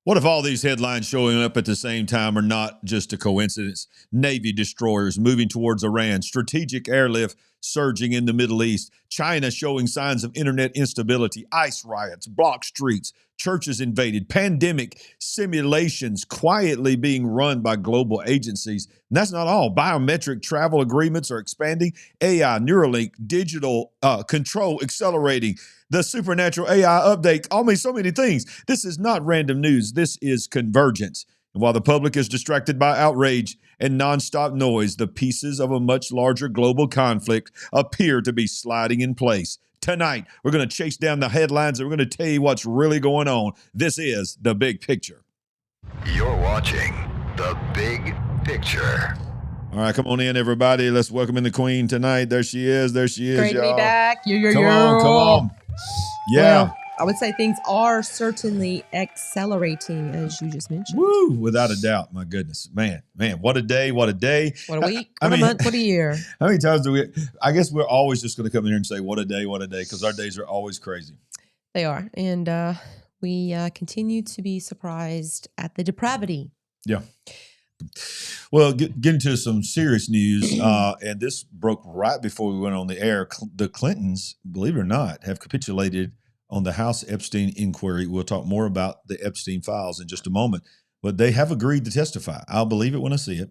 What if all these headlines showing up at the same time are not just a coincidence? Navy destroyers moving towards Iran, strategic airlift surging in the Middle East, China showing signs of internet instability, ICE riots, block streets, churches invaded, pandemic simulations quietly being run by global agencies. And that's not all. Biometric travel agreements are expanding, AI, Neuralink, digital control accelerating, the supernatural AI update, so many things. This is not random news. This is convergence. And while the public is distracted by outrage and nonstop noise, the pieces of a much larger global conflict appear to be sliding in place. Tonight, we're going to chase down the headlines and we're going to tell you what's really going on. This is The Big Picture. You're watching The Big Picture. All right, come on in, everybody. Let's welcome in the Queen tonight. There she is. There she is, Great to y'all. be back. Come on. Yeah. Well, I would say things are certainly accelerating, as you just mentioned. Woo, without a doubt. My goodness. Man, what a day, what a day. What a week, what a month, what a year. How many times I guess we're always just going to come in here and say, what a day, because our days are always crazy. They are. And we continue to be surprised at the depravity. Yeah. Well, getting to some serious news, and this broke right before we went on the air. The Clintons, believe it or not, have capitulated on the House Epstein inquiry. We'll talk more about the Epstein files in just a moment, but they have agreed to testify. I'll believe it when I see it.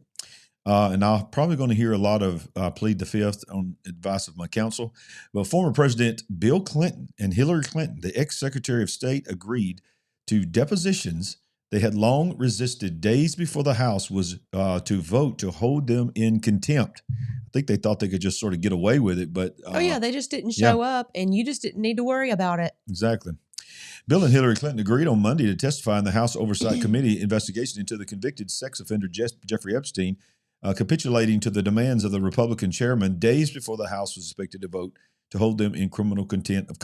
And I'm probably going to hear a lot of plead the fifth on advice of my counsel. But former President Bill Clinton and Hillary Clinton, the ex-Secretary of State, agreed to depositions they had long resisted days before the House was to vote to hold them in contempt. I think they thought they could just sort of get away with it, but they just didn't show up, and you just didn't need to worry about it. Exactly. Bill and Hillary Clinton agreed on Monday to testify in the House Oversight Committee investigation into the convicted sex offender Jeffrey Epstein, capitulating to the demands of the Republican chairman days before the House was expected to vote to hold them in criminal contempt of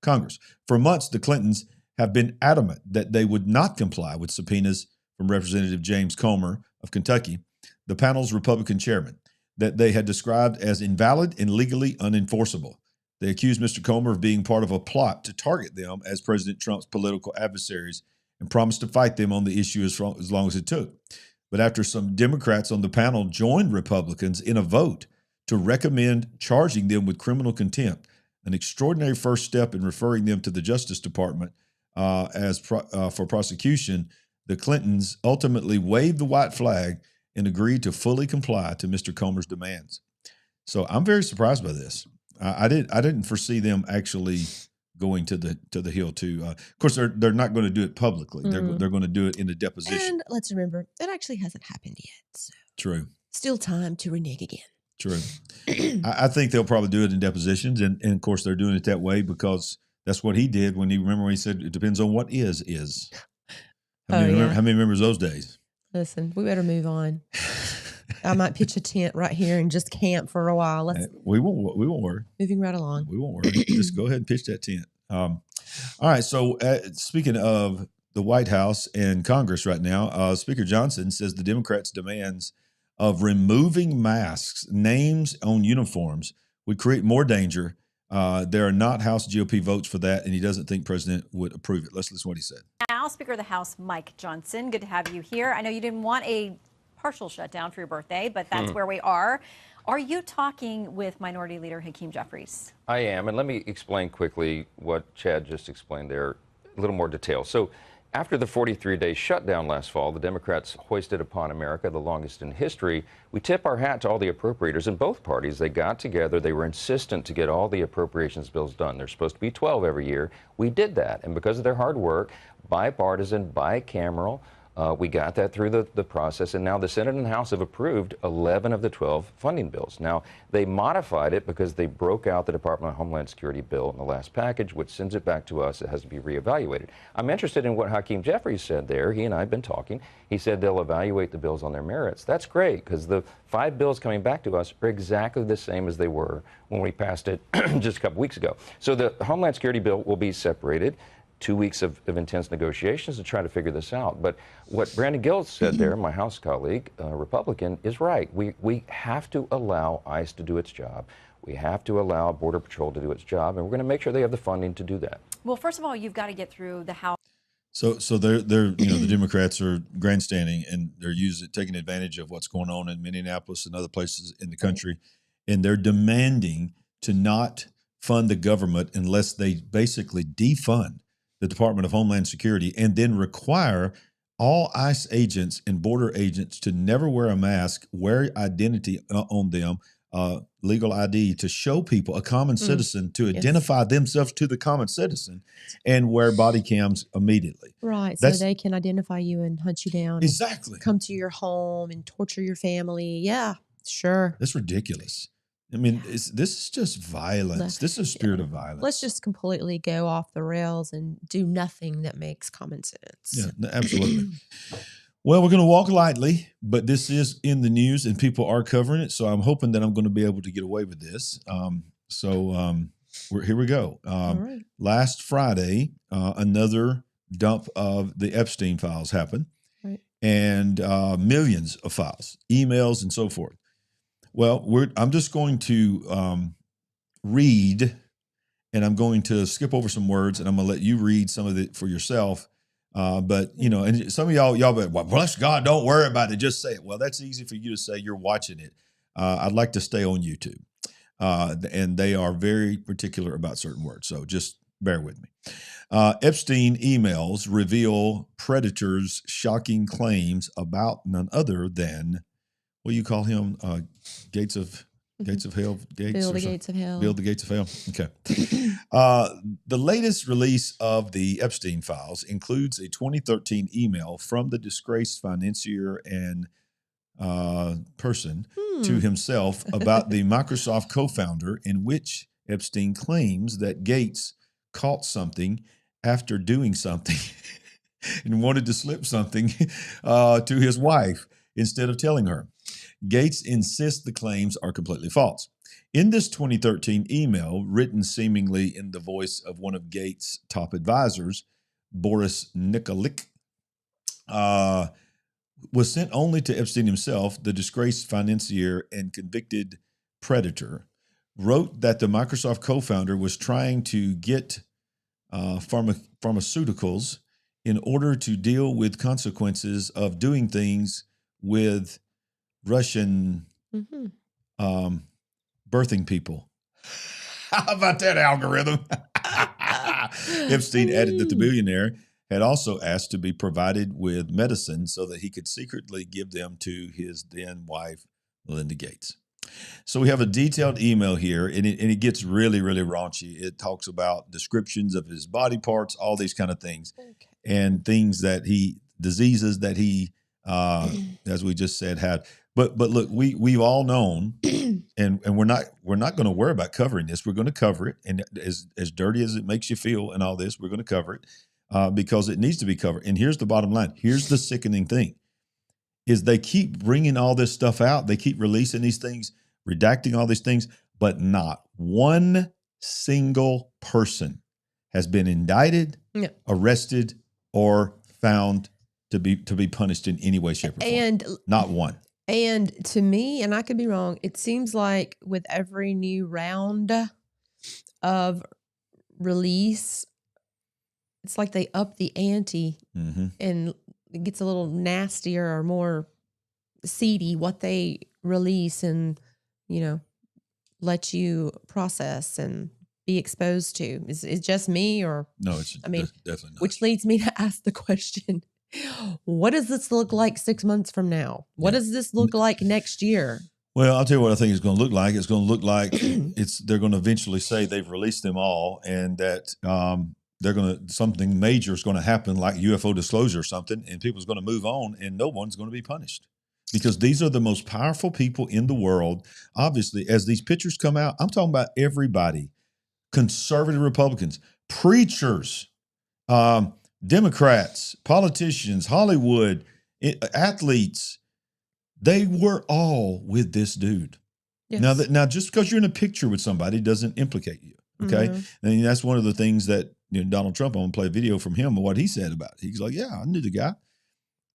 Congress. For months, the Clintons have been adamant that they would not comply with subpoenas from Representative James Comer of Kentucky, the panel's Republican chairman, that they had described as invalid and legally unenforceable. They accused Mr. Comer of being part of a plot to target them as President Trump's political adversaries and promised to fight them on the issue as long as it took. But after some Democrats on the panel joined Republicans in a vote to recommend charging them with criminal contempt, an extraordinary first step in referring them to the Justice Department for prosecution, the Clintons ultimately waved the white flag and agreed to fully comply to Mr. Comer's demands. So I'm very surprised by this. I didn't foresee them actually going to the Hill too. Of course, they're not going to do it publicly. Mm-hmm. They're going to do it in a deposition. And let's remember, it actually hasn't happened yet. So true. Still time to renege again. True. I think they'll probably do it in depositions, and of course they're doing it that way because that's what he did when he said it depends on what is. How many remembers those days? Listen, we better move on. I might pitch a tent right here and just camp for a while. We won't worry. Moving right along. We won't worry. Just go ahead and pitch that tent. All right. So speaking of the White House and Congress right now, Speaker Johnson says the Democrats' demands of removing masks, names on uniforms would create more danger. There are not House GOP votes for that, and he doesn't think President would approve it. Let's listen to what he said. Now, Speaker of the House, Mike Johnson, good to have you here. I know you didn't want a partial shutdown for your birthday, but that's where we are. Are you talking with Minority Leader Hakeem Jeffries? I am, and let me explain quickly what Chad just explained there, a little more detail. So after the 43-day shutdown last fall, the Democrats hoisted upon America, the longest in history. We tip our hat to all the appropriators in both parties. They got together. They were insistent to get all the appropriations bills done. There's supposed to be 12 every year. We did that. And because of their hard work, bipartisan, bicameral, we got that through the process, and now the Senate and House have approved 11 of the 12 funding bills. Now, they modified it because they broke out the Department of Homeland Security bill in the last package, which sends it back to us. It has to be reevaluated. I'm interested in what Hakeem Jeffries said there. He and I have been talking. He said they'll evaluate the bills on their merits. That's great, because the 5 bills coming back to us are exactly the same as they were when we passed it just a couple weeks ago. So the Homeland Security bill will be separated. 2 weeks of intense negotiations to try to figure this out. But what Brandon Gill said there, my House colleague, Republican, is right. We have to allow ICE to do its job. We have to allow Border Patrol to do its job, and we're going to make sure they have the funding to do that. Well, first of all, you've got to get through the House. So they're the Democrats are grandstanding and they're taking advantage of what's going on in Minneapolis and other places in the country, and they're demanding to not fund the government unless they basically defund the Department of Homeland Security and then require all ICE agents and border agents to never wear a mask, wear identity on them, legal ID to show people, a common citizen, to identify themselves to the common citizen, and wear body cams immediately. Right. So they can identify you and hunt you down. Exactly. And come to your home and torture your family. Yeah, sure. That's ridiculous. I mean, this is just violence. This is a spirit of violence. Let's just completely go off the rails and do nothing that makes common sense. Yeah, absolutely. Well, we're going to walk lightly, but this is in the news and people are covering it. So I'm hoping that I'm going to be able to get away with this. Here we go. All right. Last Friday, another dump of the Epstein files happened, right, and millions of files, emails, and so forth. Well, I'm just going to read, and I'm going to skip over some words, and I'm going to let you read some of it for yourself. But and some of y'all be, well, bless God, don't worry about it. Just say it. Well, that's easy for you to say. You're watching it. I'd like to stay on YouTube, and they are very particular about certain words. So just bear with me. Epstein emails reveal predators' shocking claims about none other than, what do you call him? Gates of Hell? Build the Gates of Hell. Build the Gates of Hell. Okay. The latest release of the Epstein files includes a 2013 email from the disgraced financier and person to himself about the Microsoft co-founder, in which Epstein claims that Gates caught something after doing something and wanted to slip something to his wife instead of telling her. Gates insists the claims are completely false. In this 2013 email, written seemingly in the voice of one of Gates' top advisors, Boris Nikolic, was sent only to Epstein himself. The disgraced financier and convicted predator wrote that the Microsoft co-founder was trying to get pharmaceuticals in order to deal with consequences of doing things with Russian birthing people. How about that algorithm? Epstein added that the billionaire had also asked to be provided with medicine so that he could secretly give them to his then wife, Melinda Gates. So we have a detailed email here, and it gets really, really raunchy. It talks about descriptions of his body parts, all these kind of things, and things that diseases that he, as we just said, had. But look, we've all known, and we're not going to worry about covering this. We're going to cover it, and as dirty as it makes you feel and all this, we're going to cover it because it needs to be covered. And here's the bottom line. Here's the sickening thing: is they keep bringing all this stuff out. They keep releasing these things, redacting all these things, but not one single person has been indicted, arrested, or found to be punished in any way, shape, or form. And not one. And to me, and I could be wrong, it seems like with every new round of release, it's like they up the ante and it gets a little nastier or more seedy what they release and, let you process and be exposed to. Is it just me or? No, it's definitely not. Which leads me to ask the question, what does this look like 6 months from now? What does this look like next year? Well, I'll tell you what I think it's going to look like. It's going to look like they're going to eventually say they've released them all, and that something major is going to happen, like UFO disclosure or something, and people's going to move on, and no one's going to be punished because these are the most powerful people in the world. Obviously, as these pictures come out, I'm talking about everybody: conservative Republicans, preachers, Democrats, politicians, Hollywood, athletes. They were all with this dude. Yes. Now, just because you're in a picture with somebody doesn't implicate you. Okay, and that's one of the things that Donald Trump. I'm gonna play a video from him of what he said about it. He's like, "Yeah, I knew the guy.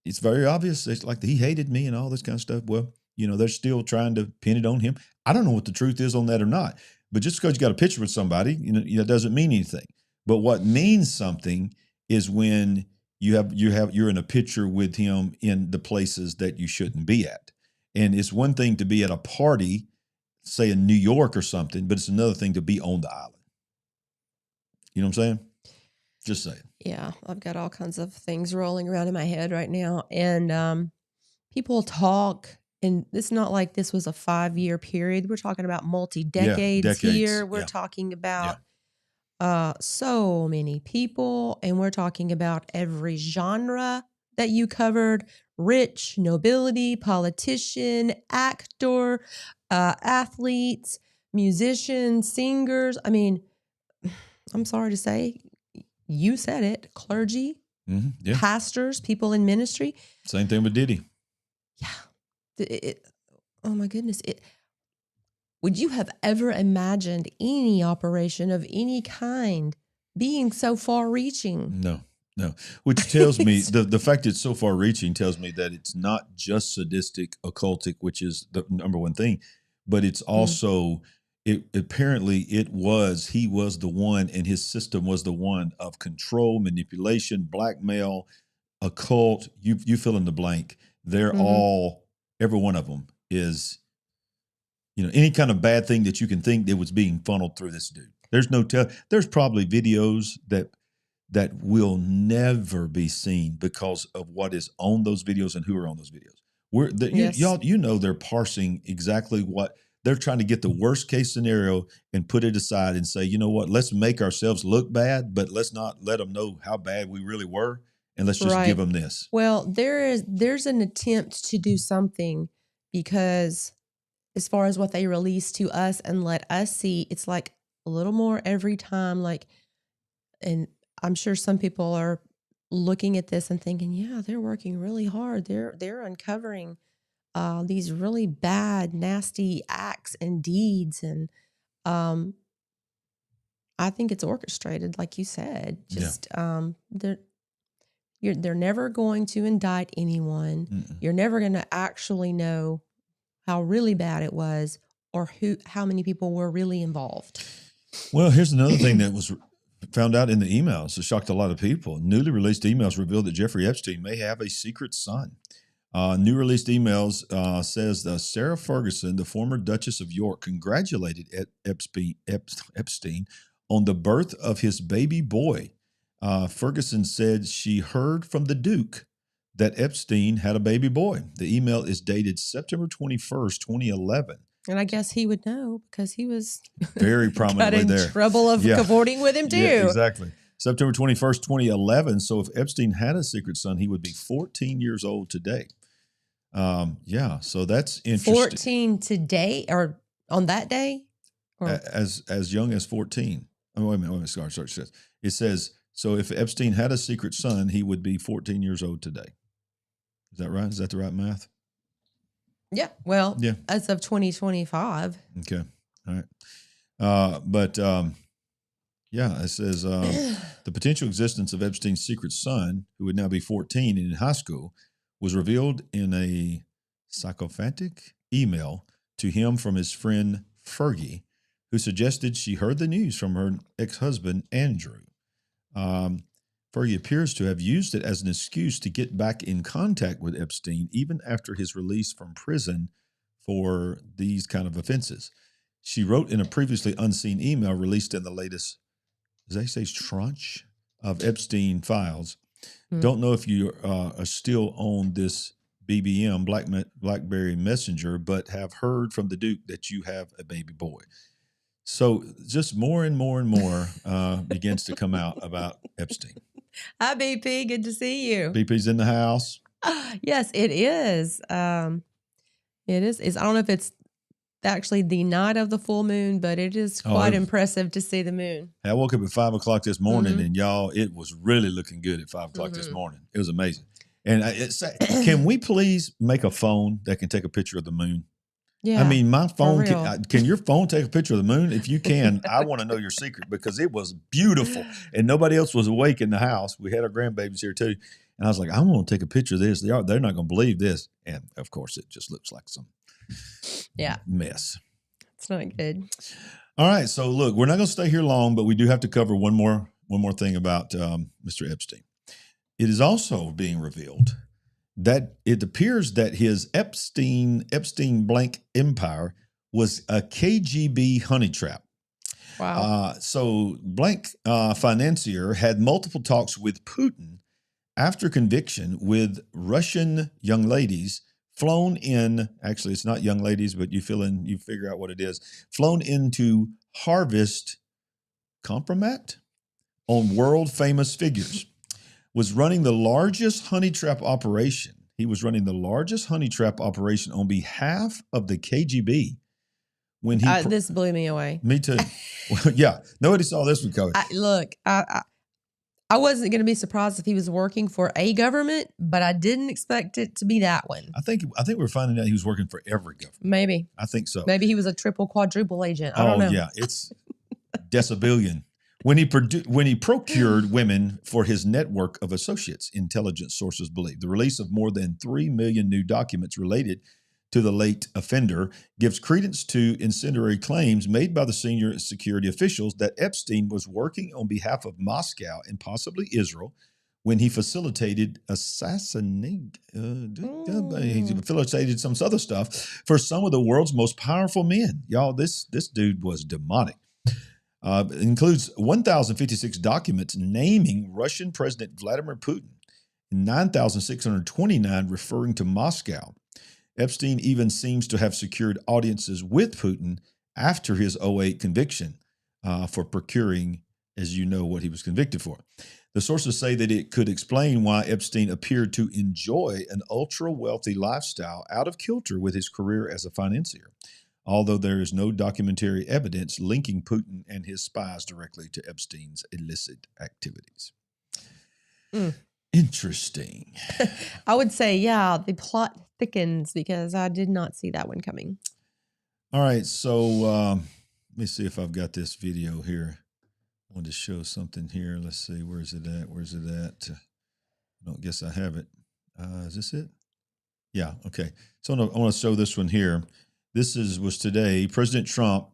It's very obvious. It's like he hated me and all this kind of stuff." Well, they're still trying to pin it on him. I don't know what the truth is on that or not. But just because you got a picture with somebody, doesn't mean anything. But what means something is when you're in a picture with him in the places that you shouldn't be at. And it's one thing to be at a party, say in New York or something, but it's another thing to be on the island. You know what I'm saying? Just saying. Yeah, I've got all kinds of things rolling around in my head right now. And people talk, and it's not like this was a 5-year period. We're talking about multi-decades decades. here. We're Yeah. talking about so many people, and we're talking about every genre that you covered: rich, nobility, politician, actor, athletes, musicians, singers. I mean, I'm sorry to say, you said it, clergy, Yeah. pastors, people in ministry. Same thing with Diddy. Yeah. Oh my goodness. Would you have ever imagined any operation of any kind being so far reaching? No. Which tells me the fact it's so far reaching tells me that it's not just sadistic, occultic, which is the number one thing, but it's also he was the one, and his system was the one of control, manipulation, blackmail, occult, you fill in the blank. They're all, every one of them is, any kind of bad thing that you can think that was being funneled through this dude. There's probably videos that will never be seen because of what is on those videos and who are on those videos. Yes. Y'all, they're parsing exactly what they're trying to get, the worst case scenario, and put it aside and say, you know what, let's make ourselves look bad, but let's not let them know how bad we really were. And let's just give them this. Well, there's an attempt to do something, because as far as what they release to us and let us see, it's like a little more every time. And I'm sure some people are looking at this and thinking, yeah, they're working really hard. They're uncovering these really bad, nasty acts and deeds. And I think it's orchestrated, like you said. Just they're never going to indict anyone. Mm-mm. You're never going to actually know how really bad it was, or how many people were really involved. Well, here's another thing that was found out in the emails that shocked a lot of people. Newly released emails revealed that Jeffrey Epstein may have a secret son. New released emails says Sarah Ferguson, the former Duchess of York, congratulated Epstein on the birth of his baby boy. Ferguson said she heard from the Duke that Epstein had a baby boy. The email is dated September 21st, 2011. And I guess he would know, because he was very prominently got in there. trouble of cavorting with him too. Yeah, exactly. September 21st, 2011. So if Epstein had a secret son, he would be 14 years old today. So that's interesting. 14 today, or on that day? Or? As young as 14. Oh, wait a minute. Sorry. It says, so if Epstein had a secret son, he would be 14 years old today. Is that right? Is that the right math? Yeah. Well, as of 2025. Okay. All right. It says the potential existence of Epstein's secret son, who would now be 14 and in high school, was revealed in a sycophantic email to him from his friend Fergie, who suggested she heard the news from her ex-husband, Andrew. Fergie appears to have used it as an excuse to get back in contact with Epstein, even after his release from prison for these kind of offenses. She wrote in a previously unseen email released in the latest, as they say, tranche of Epstein files. Don't know if you are still on this BBM, BlackBerry Messenger, but have heard from the Duke that you have a baby boy. So just more and more and more begins to come out about Epstein. Hi, BP. Good to see you. BP's in the house. Yes, it is. It is. I don't know if it's actually the night of the full moon, but it is quite impressive to see the moon. I woke up at 5 o'clock this morning, and y'all, it was really looking good at 5 o'clock this morning. It was amazing. And can we please make a phone that can take a picture of the moon? Yeah. I mean, my phone, can your phone take a picture of the moon? If you can, I want to know your secret, because it was beautiful and nobody else was awake in the house. We had our grandbabies here too. And I was like, I want to take a picture of this. They're not going to believe this. And of course, it just looks like some mess. It's not good. All right. So look, we're not going to stay here long, but we do have to cover one more thing about Mr. Epstein. it is also being revealed that it appears that his Epstein blank empire was a KGB honey trap. Wow. So blank financier had multiple talks with Putin after conviction with Russian young ladies flown in. Actually, it's not young ladies, but you figure out what it is. Flown into harvest compromat on world famous figures. Was running the largest honey trap operation. He was running the largest honey trap operation on behalf of the KGB. When he this blew me away. Me too. Well, yeah, nobody saw this one coming. I wasn't going to be surprised if he was working for a government, but I didn't expect it to be that one. I think we're finding out he was working for every government. Maybe. I think so. Maybe he was a triple, quadruple agent. I don't know. Yeah, it's decibillion. When he procured women for his network of associates, intelligence sources believe. The release of more than 3 million new documents related to the late offender gives credence to incendiary claims made by the senior security officials that Epstein was working on behalf of Moscow and possibly Israel when he facilitated he facilitated some other stuff for some of the world's most powerful men. Y'all, this dude was demonic. It includes 1,056 documents naming Russian President Vladimir Putin and 9,629 referring to Moscow. Epstein even seems to have secured audiences with Putin after his 2008 conviction for procuring, as you know, what he was convicted for. The sources say that it could explain why Epstein appeared to enjoy an ultra-wealthy lifestyle out of kilter with his career as a financier, although there is no documentary evidence linking Putin and his spies directly to Epstein's illicit activities. Interesting. I would say, yeah, the plot thickens because I did not see that one coming. All right, so let me see if I've got this video here. I wanted to show something here. Let's see, where's it at? I don't guess I have it. Is this it? Yeah, okay. So I want to show this one here. This was today. President Trump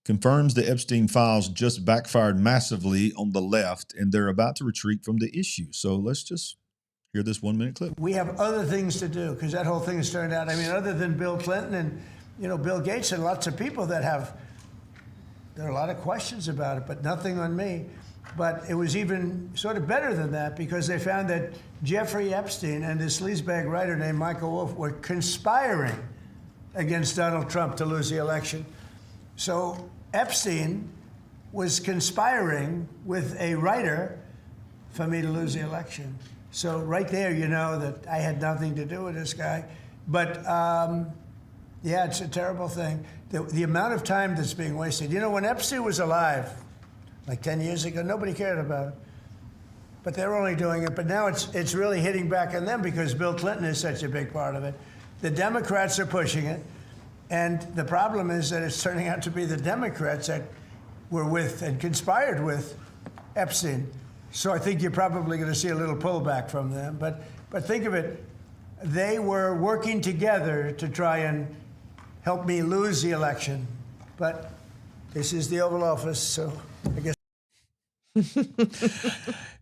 confirms the Epstein files just backfired massively on the left, and they're about to retreat from the issue. So let's just hear this 1-minute clip. We have other things to do because that whole thing has turned out. I mean, other than Bill Clinton and Bill Gates and lots of people that there are a lot of questions about it, but nothing on me. But it was even sort of better than that because they found that Jeffrey Epstein and this sleazebag writer named Michael Wolff were conspiring against Donald Trump to lose the election. So Epstein was conspiring with a writer for me to lose the election. So right there, you know that I had nothing to do with this guy. But yeah, it's a terrible thing. The amount of time that's being wasted. You know, when Epstein was alive, like 10 years ago, nobody cared about it. But they're only doing it. But now it's really hitting back on them because Bill Clinton is such a big part of it. The Democrats are pushing it. And the problem is that it's turning out to be the Democrats that were with and conspired with Epstein. So I think you're probably going to see a little pullback from them. But think of it, they were working together to try and help me lose the election. But this is the Oval Office, so I guess.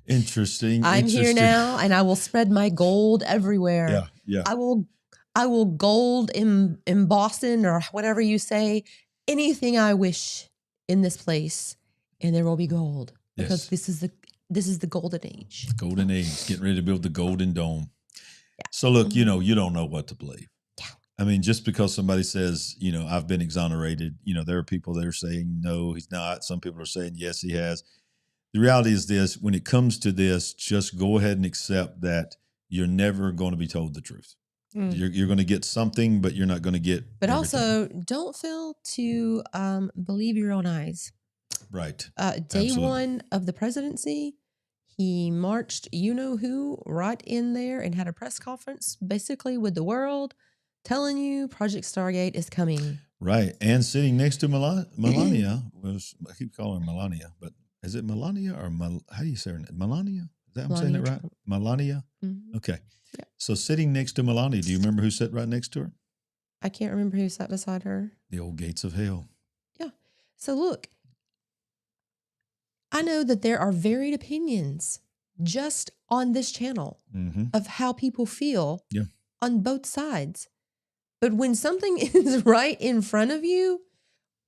Interesting. I'm here now, and I will spread my gold everywhere. Yeah, yeah. I will gold in Boston or whatever you say, anything I wish in this place, and there will be gold because this is the golden age. The golden age, getting ready to build the golden dome. Yeah. So look, you don't know what to believe. Yeah. I mean, just because somebody says, I've been exonerated, there are people that are saying, no, he's not. Some people are saying, yes, he has. The reality is this, when it comes to this, just go ahead and accept that you're never going to be told the truth. You're going to get something, but you're not going to get But everything. also, don't fail to believe your own eyes. Right. Day Absolutely. one of the presidency, he marched you-know-who right in there and had a press conference basically with the world telling you Project Stargate is coming. Right. And sitting next to Melania I keep calling her Melania, but is it Melania or how do you say her name? Melania? Is that I'm saying it right? Trump. Melania? Mm-hmm. Okay. Yeah. So sitting next to Melania, do you remember who sat right next to her? I can't remember who sat beside her. The old gates of hell. Yeah. So look, I know that there are varied opinions just on this channel Mm-hmm. of how people feel Yeah. on both sides. But when something is right in front of you,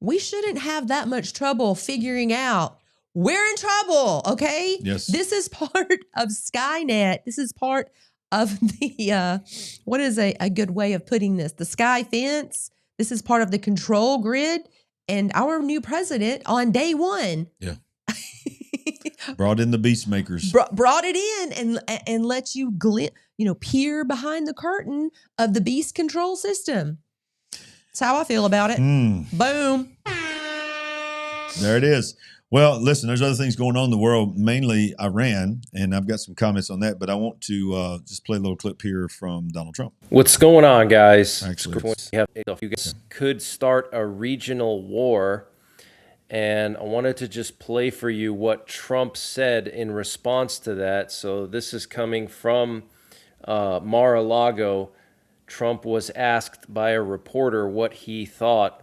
we shouldn't have that much trouble figuring out we're in trouble, okay? Yes. This is part of Skynet. This is part of the, what is a good way of putting this? The sky fence. This is part of the control grid. And our new president on day one Yeah. Brought in the beast makers. brought it in and let you peer behind the curtain of the beast control system. That's how I feel about it. Boom. There it is. Well, listen, there's other things going on in the world, mainly Iran, and I've got some comments on that, but I want to just play a little clip here from Donald Trump. What's going on, guys? Actually, You guys could start a regional war, and I wanted to just play for you what Trump said in response to that. So this is coming from Mar-a-Lago. Trump was asked by a reporter what he thought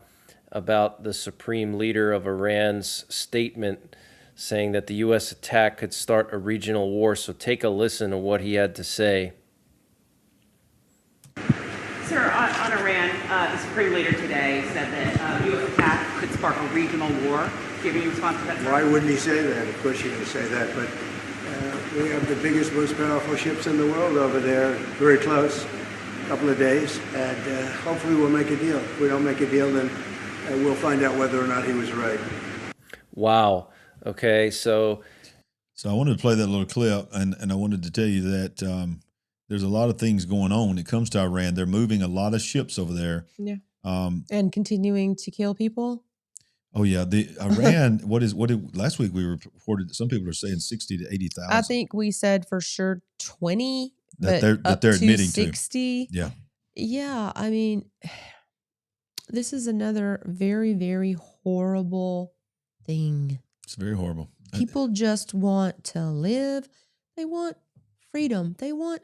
about the supreme leader of Iran's statement saying that the U.S. attack could start a regional war. So take a listen to what he had to say. Sir, on Iran, the Supreme Leader today said that U.S. attack could spark a regional war. Do you have any response to that, sir? Why wouldn't he say that? Of course you're going to say that, but we have the biggest, most powerful ships in the world over there, very close, a couple of days, and hopefully we'll make a deal. If we don't make a deal, then we'll find out whether or not he was right. Wow. Okay, so I wanted to play that little clip, and I wanted to tell you that there's a lot of things going on when it comes to Iran. They're moving a lot of ships over there. Yeah. And continuing to kill people. Oh yeah, the Iran. Last week we reported that some people are saying 60 to 80,000. I think we said for sure 20 that but they're up admitting to 60. to. Yeah. Yeah, I mean, this is another very, very horrible thing. It's very horrible. People just want to live. They want freedom. They want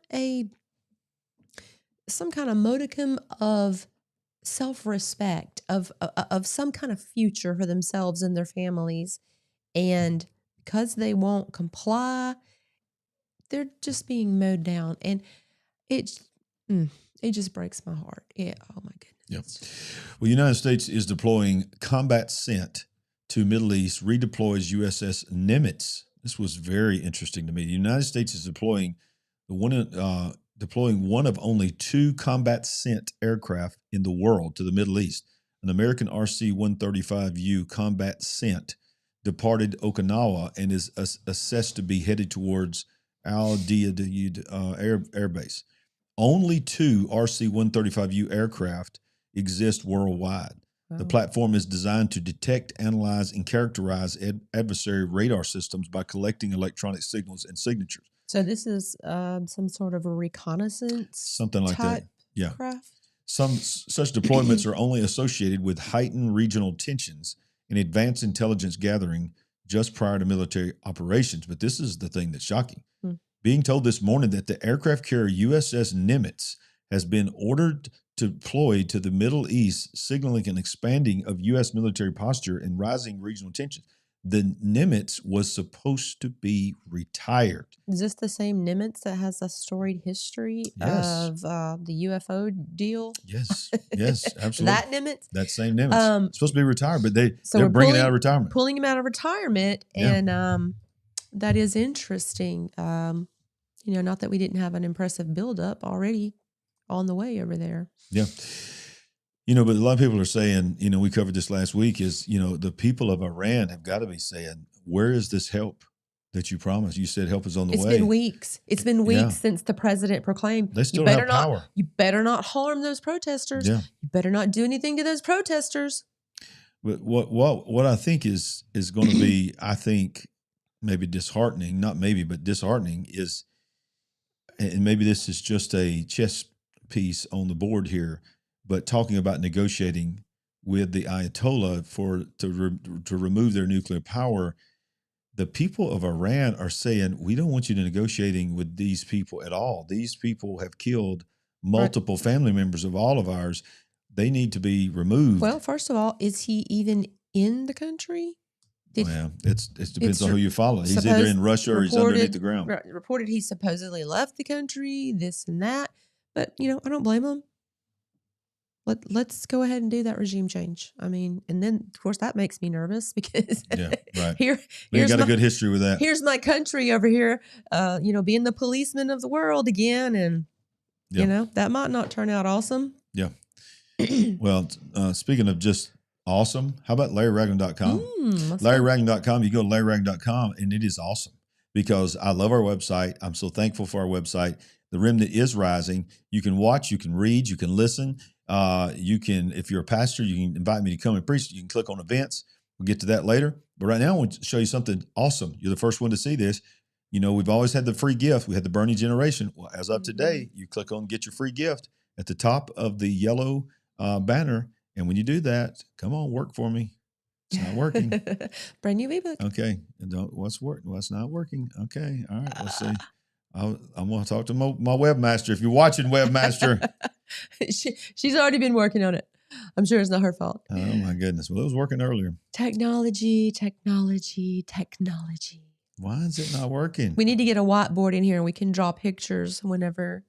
some kind of modicum of self-respect, of some kind of future for themselves and their families. And because they won't comply, they're just being mowed down. And it just breaks my heart. Yeah. Oh my goodness. Yep. Well, the United States is deploying combat sent to Middle East, redeploys USS Nimitz. This was very interesting to me. The United States is deploying one of only 2 combat sent aircraft in the world to the Middle East. An American RC-135U combat sent departed Okinawa and is assessed to be headed towards Al Udeid Air Base. Only 2 RC-135U aircraft exist worldwide. The platform is designed to detect, analyze, and characterize adversary radar systems by collecting electronic signals and signatures. So this is some sort of a reconnaissance, Something like that. Yeah. craft. Such deployments are only associated with heightened regional tensions and advanced intelligence gathering just prior to military operations. But this is the thing that's shocking. Being told this morning that the aircraft carrier USS Nimitz has been ordered to deploy to the Middle East, signaling an expanding of U.S. military posture and rising regional tensions. The Nimitz was supposed to be retired. Is this the same Nimitz that has a storied history of the UFO deal? Yes, absolutely. That Nimitz? That same Nimitz. It's supposed to be retired, but they're bringing it out of retirement. Pulling him out of retirement, and that is interesting. Not that we didn't have an impressive buildup already on the way over there. Yeah. But a lot of people are saying, we covered this last week, is, the people of Iran have got to be saying, where is this help that you promised? You said help is on the way. It's been weeks. It's been weeks since the president proclaimed, they still have power. You better not harm those protesters. Yeah. You better not do anything to those protesters. But what I think is going to be, I think, maybe disheartening, not maybe, but disheartening is, and maybe this is just a chess piece on the board here, but talking about negotiating with the Ayatollah to remove their nuclear power, the people of Iran are saying, we don't want you to negotiating with these people at all. These people have killed multiple family members of all of ours. They need to be removed. Well, first of all, is he even in the country? Well, it depends on who you follow. He's either in Russia or he's underneath the ground. Reported he supposedly left the country, this and that. But, I don't blame him. Let's go ahead and do that regime change. I mean, and then, of course, that makes me nervous because right. You got a good history with that. Here's my country over here, being the policeman of the world again. And, that might not turn out awesome. Yeah. Well, speaking of just awesome, how about LarryRagland.com? LarryRagland.com, you go to LarryRagland.com, and it is awesome because I love our website. I'm so thankful for our website. The remnant is rising. You can watch, you can read, you can listen. You can, if you're a pastor, you can invite me to come and preach. You can click on events. We'll get to that later. But right now, I want to show you something awesome. You're the first one to see this. We've always had the free gift. We had the Bernie generation. Well, as of today, you click on get your free gift at the top of the yellow banner. And when you do that, come on, work for me. It's not working. Brand new ebook. Okay. What's working? Well, it's not working. Okay. All right. Let's see. I'm going to talk to my webmaster. If you're watching, webmaster. She's already been working on it. I'm sure it's not her fault. Oh, my goodness. Well, it was working earlier. Technology. Why is it not working? We need to get a whiteboard in here and we can draw pictures whenever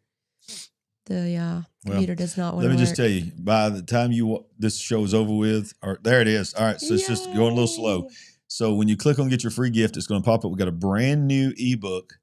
the computer does not want to work. Let me just tell you, by the time this show is over with, or there it is. All right, so it's just going a little slow. So when you click on get your free gift, it's going to pop up. We got a brand new ebook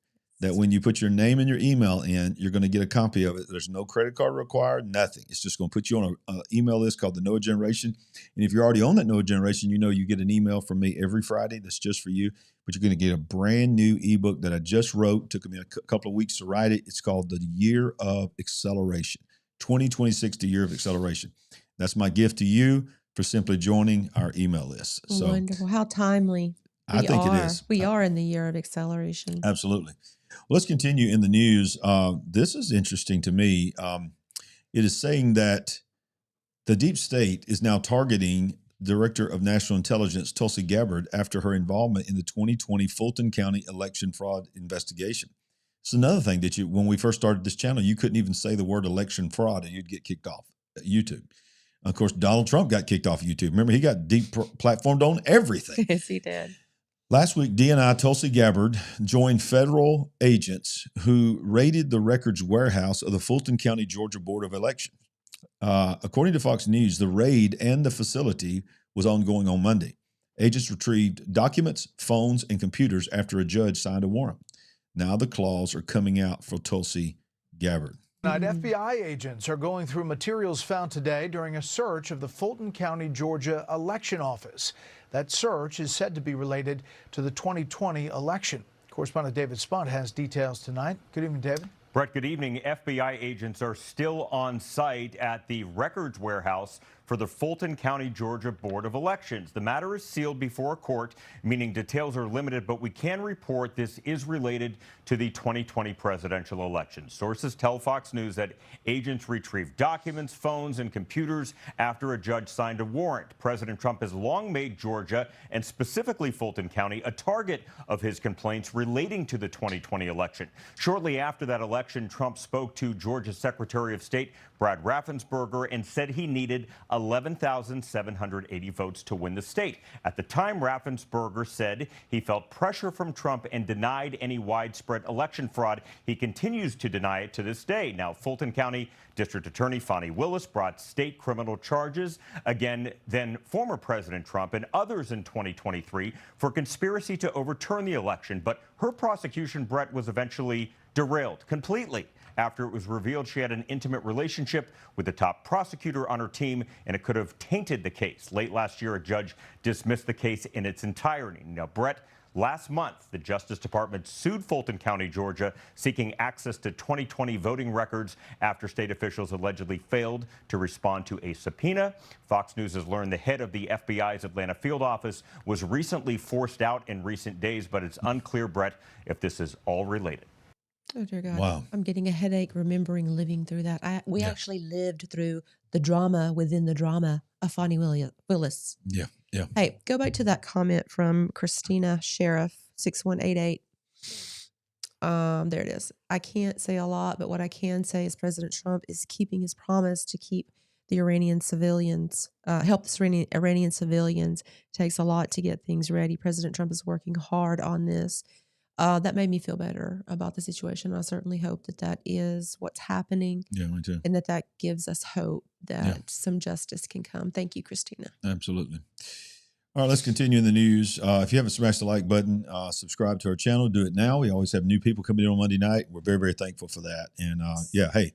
that when you put your name and your email in, you're going to get a copy of it. There's no credit card required, nothing. It's just going to put you on an email list called the Noah Generation. And if you're already on that Noah Generation, you get an email from me every Friday that's just for you. But you're going to get a brand new ebook that I just wrote. It took me a couple of weeks to write it. It's called The Year of Acceleration, 2026, the Year of Acceleration. That's my gift to you for simply joining our email list. So wonderful. How timely. I think it is. We are in the year of acceleration. Absolutely. Well, let's continue in the news. This is interesting to me. It is saying that the deep state is now targeting Director of National Intelligence Tulsi Gabbard after her involvement in the 2020 Fulton County election fraud investigation. It's another thing that when we first started this channel, you couldn't even say the word election fraud and you'd get kicked off YouTube. Of course, Donald Trump got kicked off YouTube. Remember, he got deplatformed on everything. Yes, he did. Last week, DNI Tulsi Gabbard joined federal agents who raided the records warehouse of the Fulton County, Georgia Board of Elections. According to Fox News, the raid and the facility was ongoing on Monday. Agents retrieved documents, phones, and computers after a judge signed a warrant. Now the claws are coming out for Tulsi Gabbard. Tonight, FBI agents are going through materials found today during a search of the Fulton County, Georgia election office. That search is said to be related to the 2020 election. Correspondent David Spunt has details tonight. Good evening, David. Brett, good evening. FBI agents are still on site at the records warehouse for the Fulton County, Georgia Board of Elections. The matter is sealed before a court, meaning details are limited, but we can report this is related to the 2020 presidential election. Sources tell Fox News that agents retrieved documents, phones, and computers after a judge signed a warrant. President Trump has long made Georgia, and specifically Fulton County, a target of his complaints relating to the 2020 election. Shortly after that election, Trump spoke to Georgia's Secretary of State, Brad Raffensperger, and said he needed 11,780 votes to win the state. At the time, Raffensperger said he felt pressure from Trump and denied any widespread election fraud. He continues to deny it to this day. Now, Fulton County District Attorney Fani Willis brought state criminal charges against then former President Trump and others in 2023 for conspiracy to overturn the election. But her prosecution, Brett, was eventually derailed completely after it was revealed she had an intimate relationship with the top prosecutor on her team, and it could have tainted the case. Late last year, a judge dismissed the case in its entirety. Now, Brett, last month, the Justice Department sued Fulton County, Georgia, seeking access to 2020 voting records after state officials allegedly failed to respond to a subpoena. Fox News has learned the head of the FBI's Atlanta field office was recently forced out in recent days, but it's unclear, Brett, if this is all related. Oh, dear God. Wow. I'm getting a headache remembering living through that. We actually lived through the drama within the drama of Fani Willis. Yeah, yeah. Hey, go back to that comment from Christina Sheriff, 6188. There it is. I can't say a lot, but what I can say is President Trump is keeping his promise to keep the Iranian civilians, help the Iranian civilians. It takes a lot to get things ready. President Trump is working hard on this. That made me feel better about the situation. I certainly hope that that is what's happening. Yeah, me too. And that gives us hope that some justice can come. Thank you, Christina. Absolutely. All right, let's continue in the news. If you haven't smashed the like button, subscribe to our channel. Do it now. We always have new people coming in on Monday night. We're very, very thankful for that. And hey,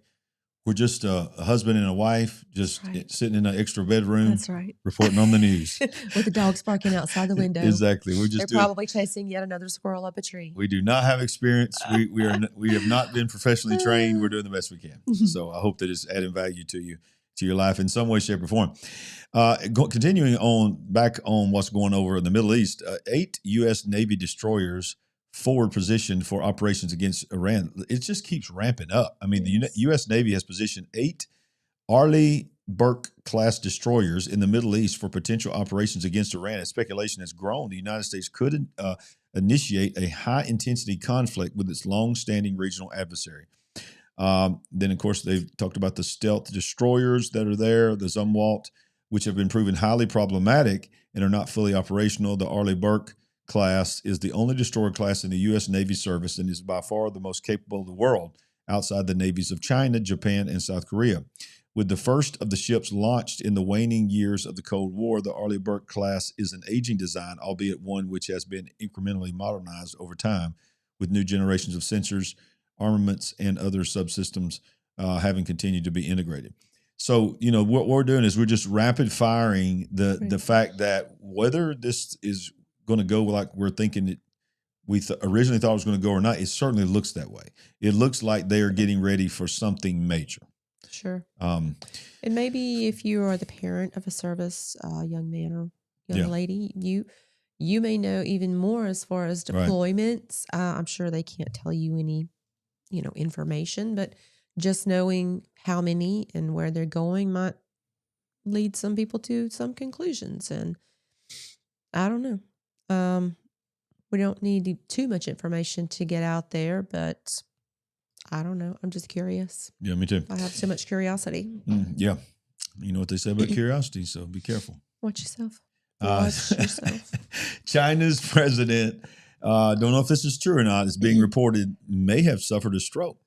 we're just a husband and a wife just sitting in an extra bedroom. That's right. Reporting on the news. With the dogs barking outside the window. Exactly. They're probably chasing yet another squirrel up a tree. We do not have experience. We have not been professionally trained. We're doing the best we can. So I hope that it's adding value to you, to your life in some way, shape, or form. Continuing on back on what's going over in the Middle East, 8 U.S. Navy destroyers forward positioned for operations against Iran. It just keeps ramping up. I mean, the U.S. Navy has positioned 8 Arleigh Burke-class destroyers in the Middle East for potential operations against Iran. As speculation has grown, the United States could initiate a high-intensity conflict with its long-standing regional adversary. Then, of course, they've talked about the stealth destroyers that are there, the Zumwalt, which have been proven highly problematic and are not fully operational. The Arleigh Burke class is the only destroyer class in the U.S. Navy service and is by far the most capable of the world outside the navies of China, Japan, and South Korea. With the first of the ships launched in the waning years of the Cold War, the Arleigh Burke class is an aging design, albeit one which has been incrementally modernized over time, with new generations of sensors, armaments, and other subsystems having continued to be integrated. So, what we're doing is we're just rapid firing the fact that whether this is going to go like we're thinking it, we originally thought it was going to go or not, it certainly looks that way. It looks like they are getting ready for something major. Sure. And maybe if you are the parent of a service young man or young lady, you may know even more as far as deployments. I'm sure they can't tell you any, information, but just knowing how many and where they're going might lead some people to some conclusions. And I don't know. We don't need too much information to get out there, but I don't know. I'm just curious. Yeah, me too. I have so much curiosity. Yeah. You know what they say about curiosity, so be careful. Watch yourself. Watch yourself. China's president, don't know if this is true or not, is being reported may have suffered a stroke.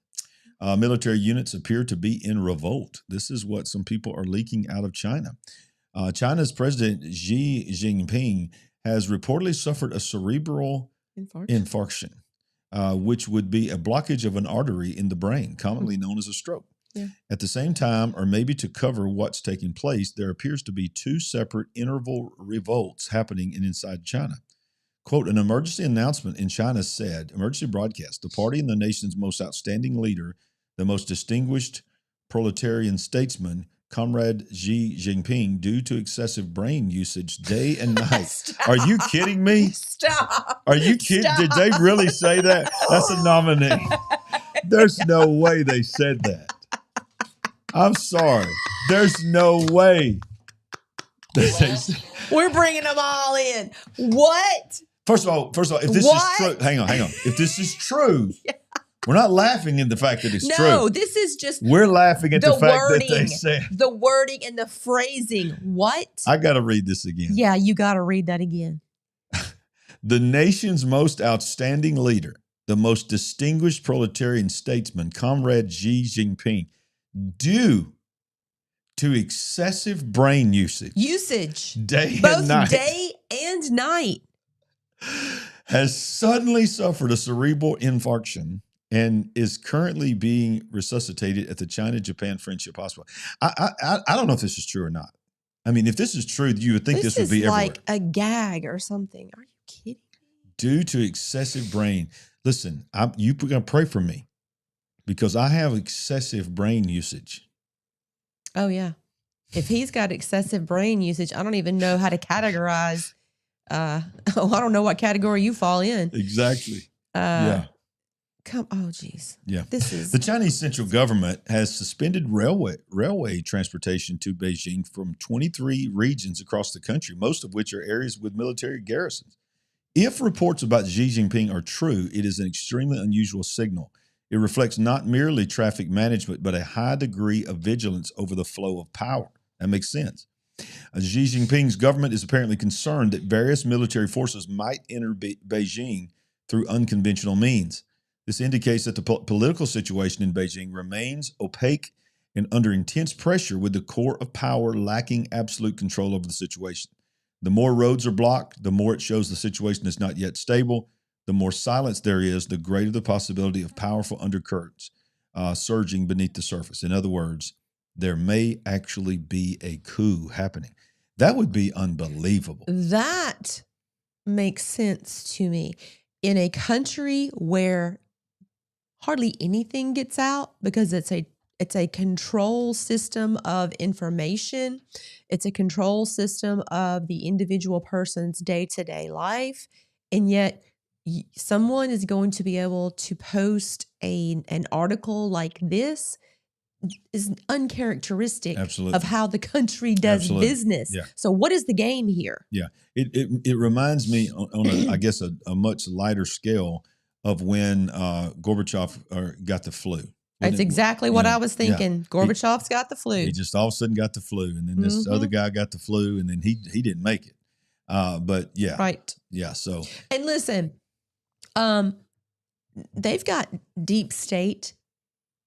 Military units appear to be in revolt. This is what some people are leaking out of China. China's President Xi Jinping has reportedly suffered a cerebral infarction, which would be a blockage of an artery in the brain, commonly known as a stroke. Yeah. At the same time, or maybe to cover what's taking place, there appears to be 2 separate interval revolts happening inside China. Quote, an emergency announcement in China said, emergency broadcast, the party and the nation's most outstanding leader, the most distinguished proletarian statesman, Comrade Xi Jinping, due to excessive brain usage day and night. Are you kidding me? Stop. Are you kidding? Did they really say that? That's a nominee. There's no way they said that. I'm sorry. There's no way. We're bringing them all in. What? First of all, if this is true, hang on. If this is true, we're not laughing at the fact that it's true. No, this is just we're laughing at the fact that they said the wording and the phrasing. What? I got to read this again. Yeah, you got to read that again. The nation's most outstanding leader, the most distinguished proletarian statesman, Comrade Xi Jinping, due to excessive brain usage, both day and night, has suddenly suffered a cerebral infarction and is currently being resuscitated at the China-Japan Friendship Hospital. I don't know if this is true or not. I mean, if this is true, you would think this would be everywhere. This is like a gag or something. Are you kidding me? Due to excessive brain. Listen, you're going to pray for me because I have excessive brain usage. Oh, yeah. If he's got excessive brain usage, I don't even know how to categorize. I don't know what category you fall in. Exactly. Yeah. Oh, geez. Yeah. The Chinese central government has suspended railway transportation to Beijing from 23 regions across the country, most of which are areas with military garrisons. If reports about Xi Jinping are true, it is an extremely unusual signal. It reflects not merely traffic management, but a high degree of vigilance over the flow of power. That makes sense. Xi Jinping's government is apparently concerned that various military forces might enter Beijing through unconventional means. This indicates that the political situation in Beijing remains opaque and under intense pressure, with the core of power lacking absolute control over the situation. The more roads are blocked, the more it shows the situation is not yet stable. The more silence there is, the greater the possibility of powerful undercurrents surging beneath the surface. In other words, there may actually be a coup happening. That would be unbelievable. That makes sense to me. In a country where hardly anything gets out because it's a control system of information. It's a control system of the individual person's day-to-day life. And yet someone is going to be able to post an article like this is uncharacteristic Absolutely. of how the country does Absolutely. business. Yeah. So what is the game here? Yeah. It reminds me on a, I guess, a much lighter scale of when Gorbachev got the flu. That's exactly what I was thinking. Yeah. Gorbachev's got the flu. He just all of a sudden got the flu, and then this other guy got the flu, and then he didn't make it. But yeah. Right. Yeah. So. And listen, they've got deep state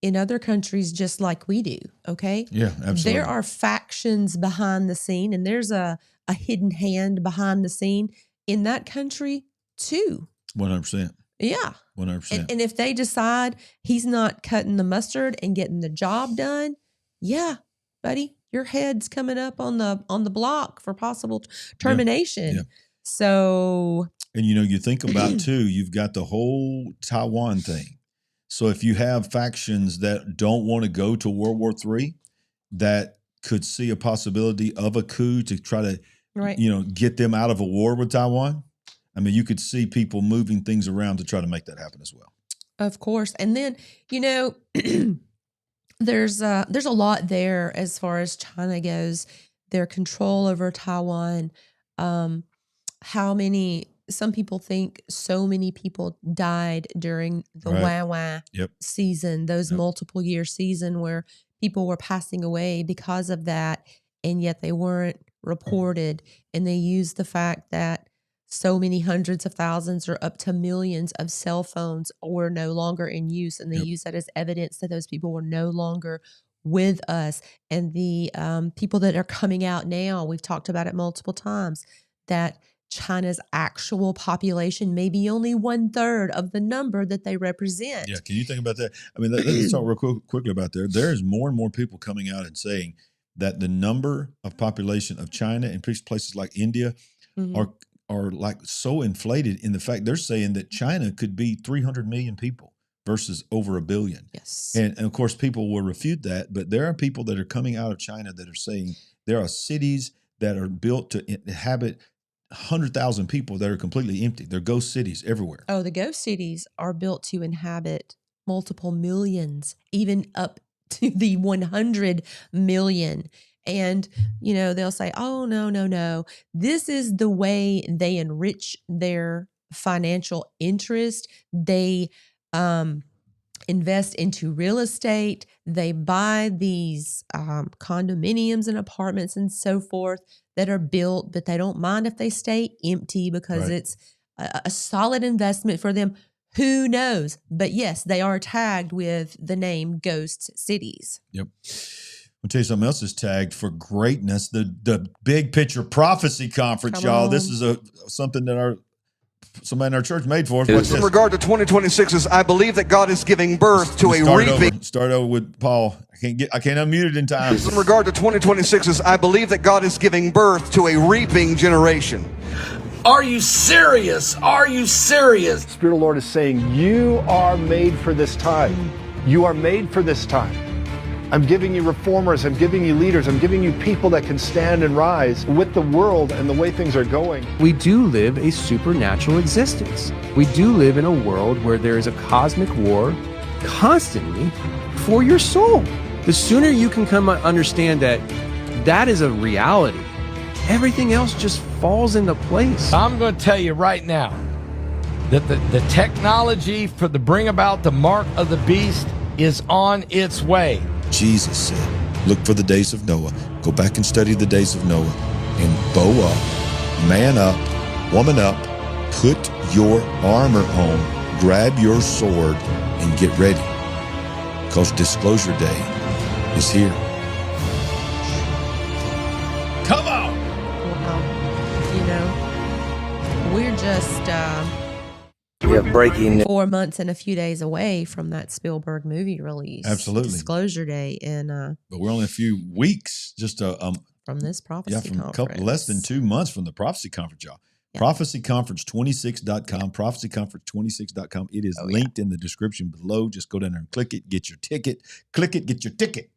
in other countries just like we do, okay? Yeah, absolutely. There are factions behind the scene, and there's a hidden hand behind the scene in that country too. 100%. Yeah. 100%. And if they decide he's not cutting the mustard and getting the job done, yeah, buddy, your head's coming up on the block for possible termination. Yeah. So. And you think about too, you've got the whole Taiwan thing. So if you have factions that don't want to go to World War III, that could see a possibility of a coup to try to, get them out of a war with Taiwan. I mean, you could see people moving things around to try to make that happen as well. Of course. And then, there's a lot there as far as China goes, their control over Taiwan, some people think so many people died during the Wah season, those multiple year season where people were passing away because of that, and yet they weren't reported. And they used the fact that so many hundreds of thousands or up to millions of cell phones were no longer in use. And they use that as evidence that those people were no longer with us. And the people that are coming out now, we've talked about it multiple times, that China's actual population may be only 1/3 of the number that they represent. Yeah, can you think about that? I mean, let's talk real quickly about that. There's more and more people coming out and saying that the number of population of China and places like India are like so inflated in the fact they're saying that China could be 300 million people versus over 1 billion. Yes. And of course, people will refute that, but there are people that are coming out of China that are saying there are cities that are built to inhabit 100,000 people that are completely empty. They're ghost cities everywhere. Oh, the ghost cities are built to inhabit multiple millions, even up to the 100 million. And, they'll say, oh, no. This is the way they enrich their financial interest. They invest into real estate. They buy these condominiums and apartments and so forth that are built, but they don't mind if they stay empty because it's a solid investment for them. Who knows? But yes, they are tagged with the name Ghost Cities. Yep. I'll tell you something else is tagged for greatness. The Big Picture Prophecy Conference, y'all. This is something that somebody in our church made for us. Watch this. In regard to 2026, I believe that God is giving birth to a reaping. Start over with Paul. I can't unmute it in time. In regard to 2026, I believe that God is giving birth to a reaping generation. Are you serious? Are you serious? The Spirit of the Lord is saying, you are made for this time. You are made for this time. I'm giving you reformers, I'm giving you leaders, I'm giving you people that can stand and rise with the world and the way things are going. We do live a supernatural existence. We do live in a world where there is a cosmic war constantly for your soul. The sooner you can come understand that is a reality, everything else just falls into place. I'm going to tell you right now that the technology for the bring about the mark of the beast is on its way. Jesus said, Look for the days of Noah. Go back and study the days of Noah and bow up, man up, woman up, put your armor on, grab your sword, and get ready. Because Disclosure Day is here. Come on! Well, we're just breaking 4 months and a few days away from that Spielberg movie release. Absolutely. Disclosure Day. And but we're only a few weeks just from this prophecy from conference. less than 2 months from the prophecy conference, y'all. Yeah. Prophecyconference26.com, prophecyconference26.com. It is linked in the description below. Just go down there and click it, get your ticket. Click it, get your ticket.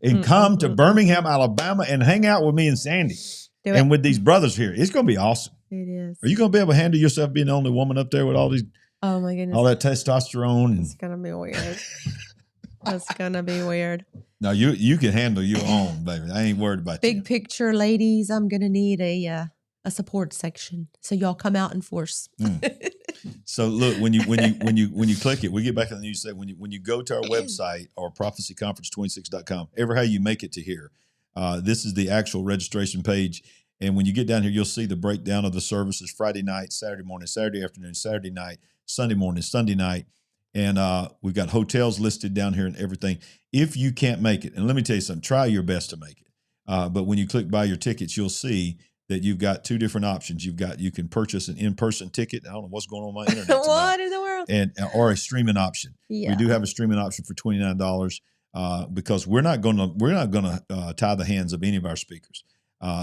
And come to Birmingham, Alabama, and hang out with me and Sandy. And with these brothers here. It's going to be awesome. It is. Are you going to be able to handle yourself being the only woman up there with all these? Oh my goodness. All that testosterone. It's going to be weird. That's going to be weird. No, you can handle your own, baby. I ain't worried about you. Big picture, ladies. I'm going to need a support section. So y'all come out in force. So look, when you click it, we get back to the news. Say when you go to our website or prophecyconference26.com, ever how you make it to here, this is the actual registration page. And when you get down here, you'll see the breakdown of the services: Friday night, Saturday morning, Saturday afternoon, Saturday night, Sunday morning, Sunday night. And we've got hotels listed down here and everything. If you can't make it, and let me tell you something, try your best to make it. But when you click buy your tickets, you'll see that you've got two different options. You can purchase an in-person ticket. I don't know what's going on with my internet tonight. What in the world? Or a streaming option. Yeah. We do have a streaming option for $29 because we're not going to tie the hands of any of our speakers.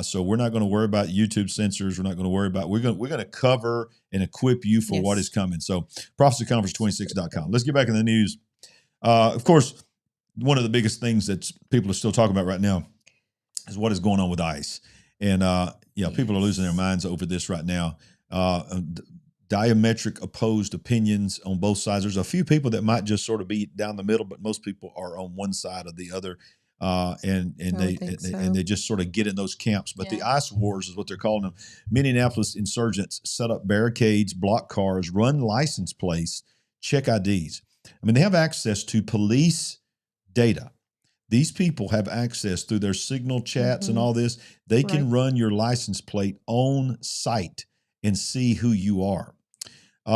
So we're not going to worry about YouTube censors. We're not going to worry about. We're going to cover and equip you for what is coming. So prophecyconference26.com. Let's get back in the news. Of course, one of the biggest things that people are still talking about right now is what is going on with ICE. And people are losing their minds over this right now. Diametric opposed opinions on both sides. There's a few people that might just sort of be down the middle, but most people are on one side or the other. And they just sort of get in those camps. But the ICE wars is what they're calling them. Minneapolis insurgents set up barricades, block cars, run license plates, check IDs. I mean, they have access to police data. These people have access through their signal chats and all this. They can run your license plate on site and see who you are.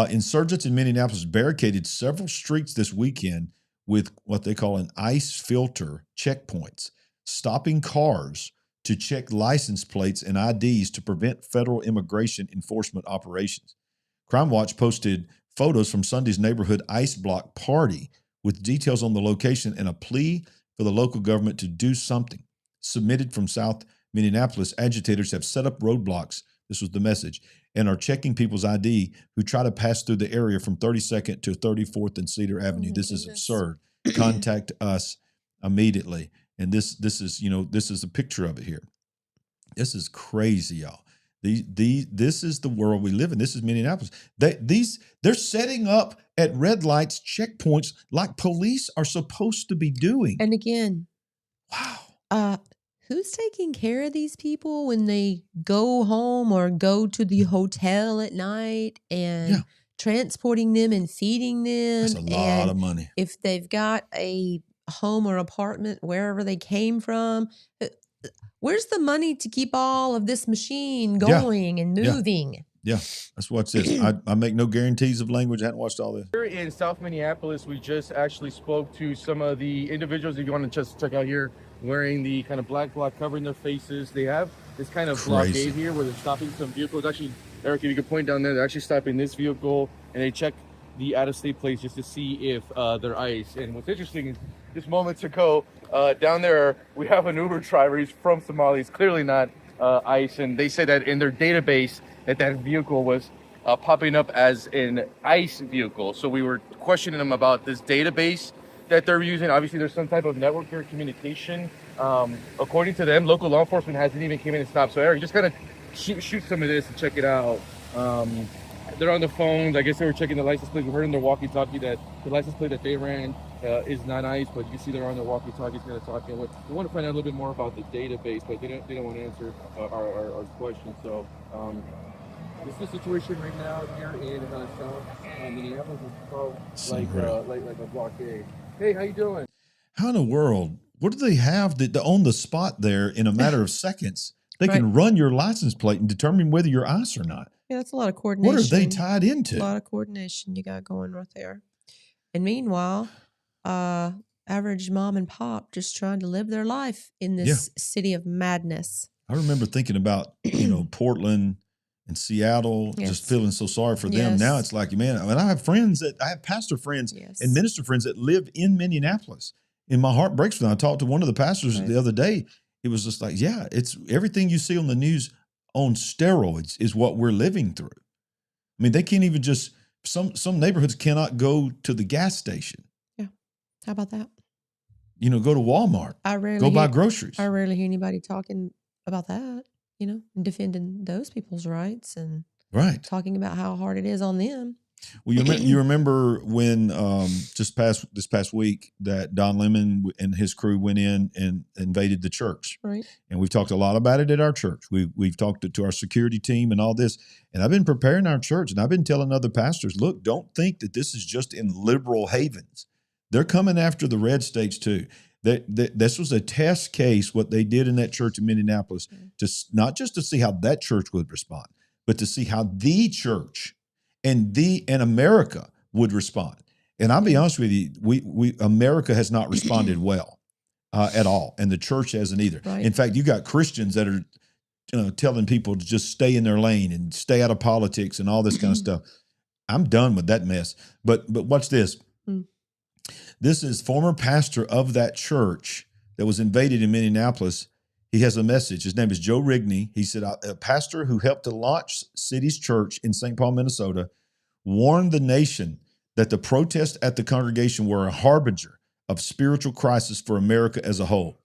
Insurgents in Minneapolis barricaded several streets this weekend with what they call an ICE filter checkpoints, stopping cars to check license plates and IDs to prevent federal immigration enforcement operations. Crime Watch posted photos from Sunday's neighborhood ICE block party with details on the location and a plea for the local government to do something. Submitted from South Minneapolis, agitators have set up roadblocks, this was the message, and are checking people's ID who try to pass through the area from 32nd to 34th and Cedar Avenue. This is absurd. Contact us immediately. And this is a picture of it here. This is crazy, y'all. This is the world we live in. This is Minneapolis. They're setting up at red lights, checkpoints like police are supposed to be doing. And again, who's taking care of these people when they go home or go to the hotel at night and transporting them and feeding them? That's a lot of money. If they've got a home or apartment wherever they came from, where's the money to keep all of this machine going and moving? Yeah, that's what's this. I make no guarantees of language. I hadn't watched all this. Here in South Minneapolis, we just actually spoke to some of the individuals, if you want to just check out here, wearing the kind of black block covering their faces. They have this kind of blockade here where they're stopping some vehicles. Actually, Eric, if you could point down there, they're actually stopping this vehicle and they check the out-of-state plates just to see if they're ICE. And what's interesting is just moments ago, down there, we have an Uber driver. He's from Somalia. He's clearly not ICE. And they said that in their database that vehicle was popping up as an ICE vehicle. So we were questioning them about this database that they're using. Obviously, there's some type of network or communication. According to them, local law enforcement hasn't even came in and stopped. So Eric, just kind of shoot some of this and check it out. They're on the phones. I guess they were checking the license plate. We heard in their walkie-talkie that the license plate that they ran is not ICE, but you can see they're on their walkie-talkies kind of talking. We want to find out a little bit more about the database, but they don't want to answer our questions. So this is the situation right now here in South Minneapolis. It's called like a blockade. Hey, how you doing? How in the world what do they have that on the spot there in a matter of seconds? They can run your license plate and determine whether you're ICE or not. Yeah, that's a lot of coordination. What are they tied into? A lot of coordination you got going right there. And meanwhile, average mom and pop just trying to live their life in this city of madness. I remember thinking about, Portland and Seattle, just feeling so sorry for them. Now it's like, man, I have pastor friends and minister friends that live in Minneapolis. And my heart breaks for them. I talked to one of the pastors the other day. It was just like, it's everything you see on the news on steroids is what we're living through. I mean, they can't even just, some neighborhoods cannot go to the gas station. Yeah. How about that? Go to Walmart. Go buy groceries. I rarely hear anybody talking about that, and defending those people's rights and talking about how hard it is on them. Well, you remember when this past week that Don Lemon and his crew went in and invaded the church, right? And we've talked a lot about it at our church. We've talked to our security team and all this, and I've been preparing our church, and I've been telling other pastors, look, don't think that this is just in liberal havens. They're coming after the red states too. This was a test case, what they did in that church in Minneapolis, not just to see how that church would respond, but to see how the church and America would respond. And I'll be honest with you, America has not responded well at all, and the church hasn't either. Right. In fact, you got Christians that are telling people to just stay in their lane and stay out of politics and all this kind of stuff. I'm done with that mess. But watch this. This is former pastor of that church that was invaded in Minneapolis. He has a message. His name is Joe Rigney. He said, a pastor who helped to launch City's Church in St. Paul, Minnesota, warned the nation that the protests at the congregation were a harbinger of spiritual crisis for America as a whole.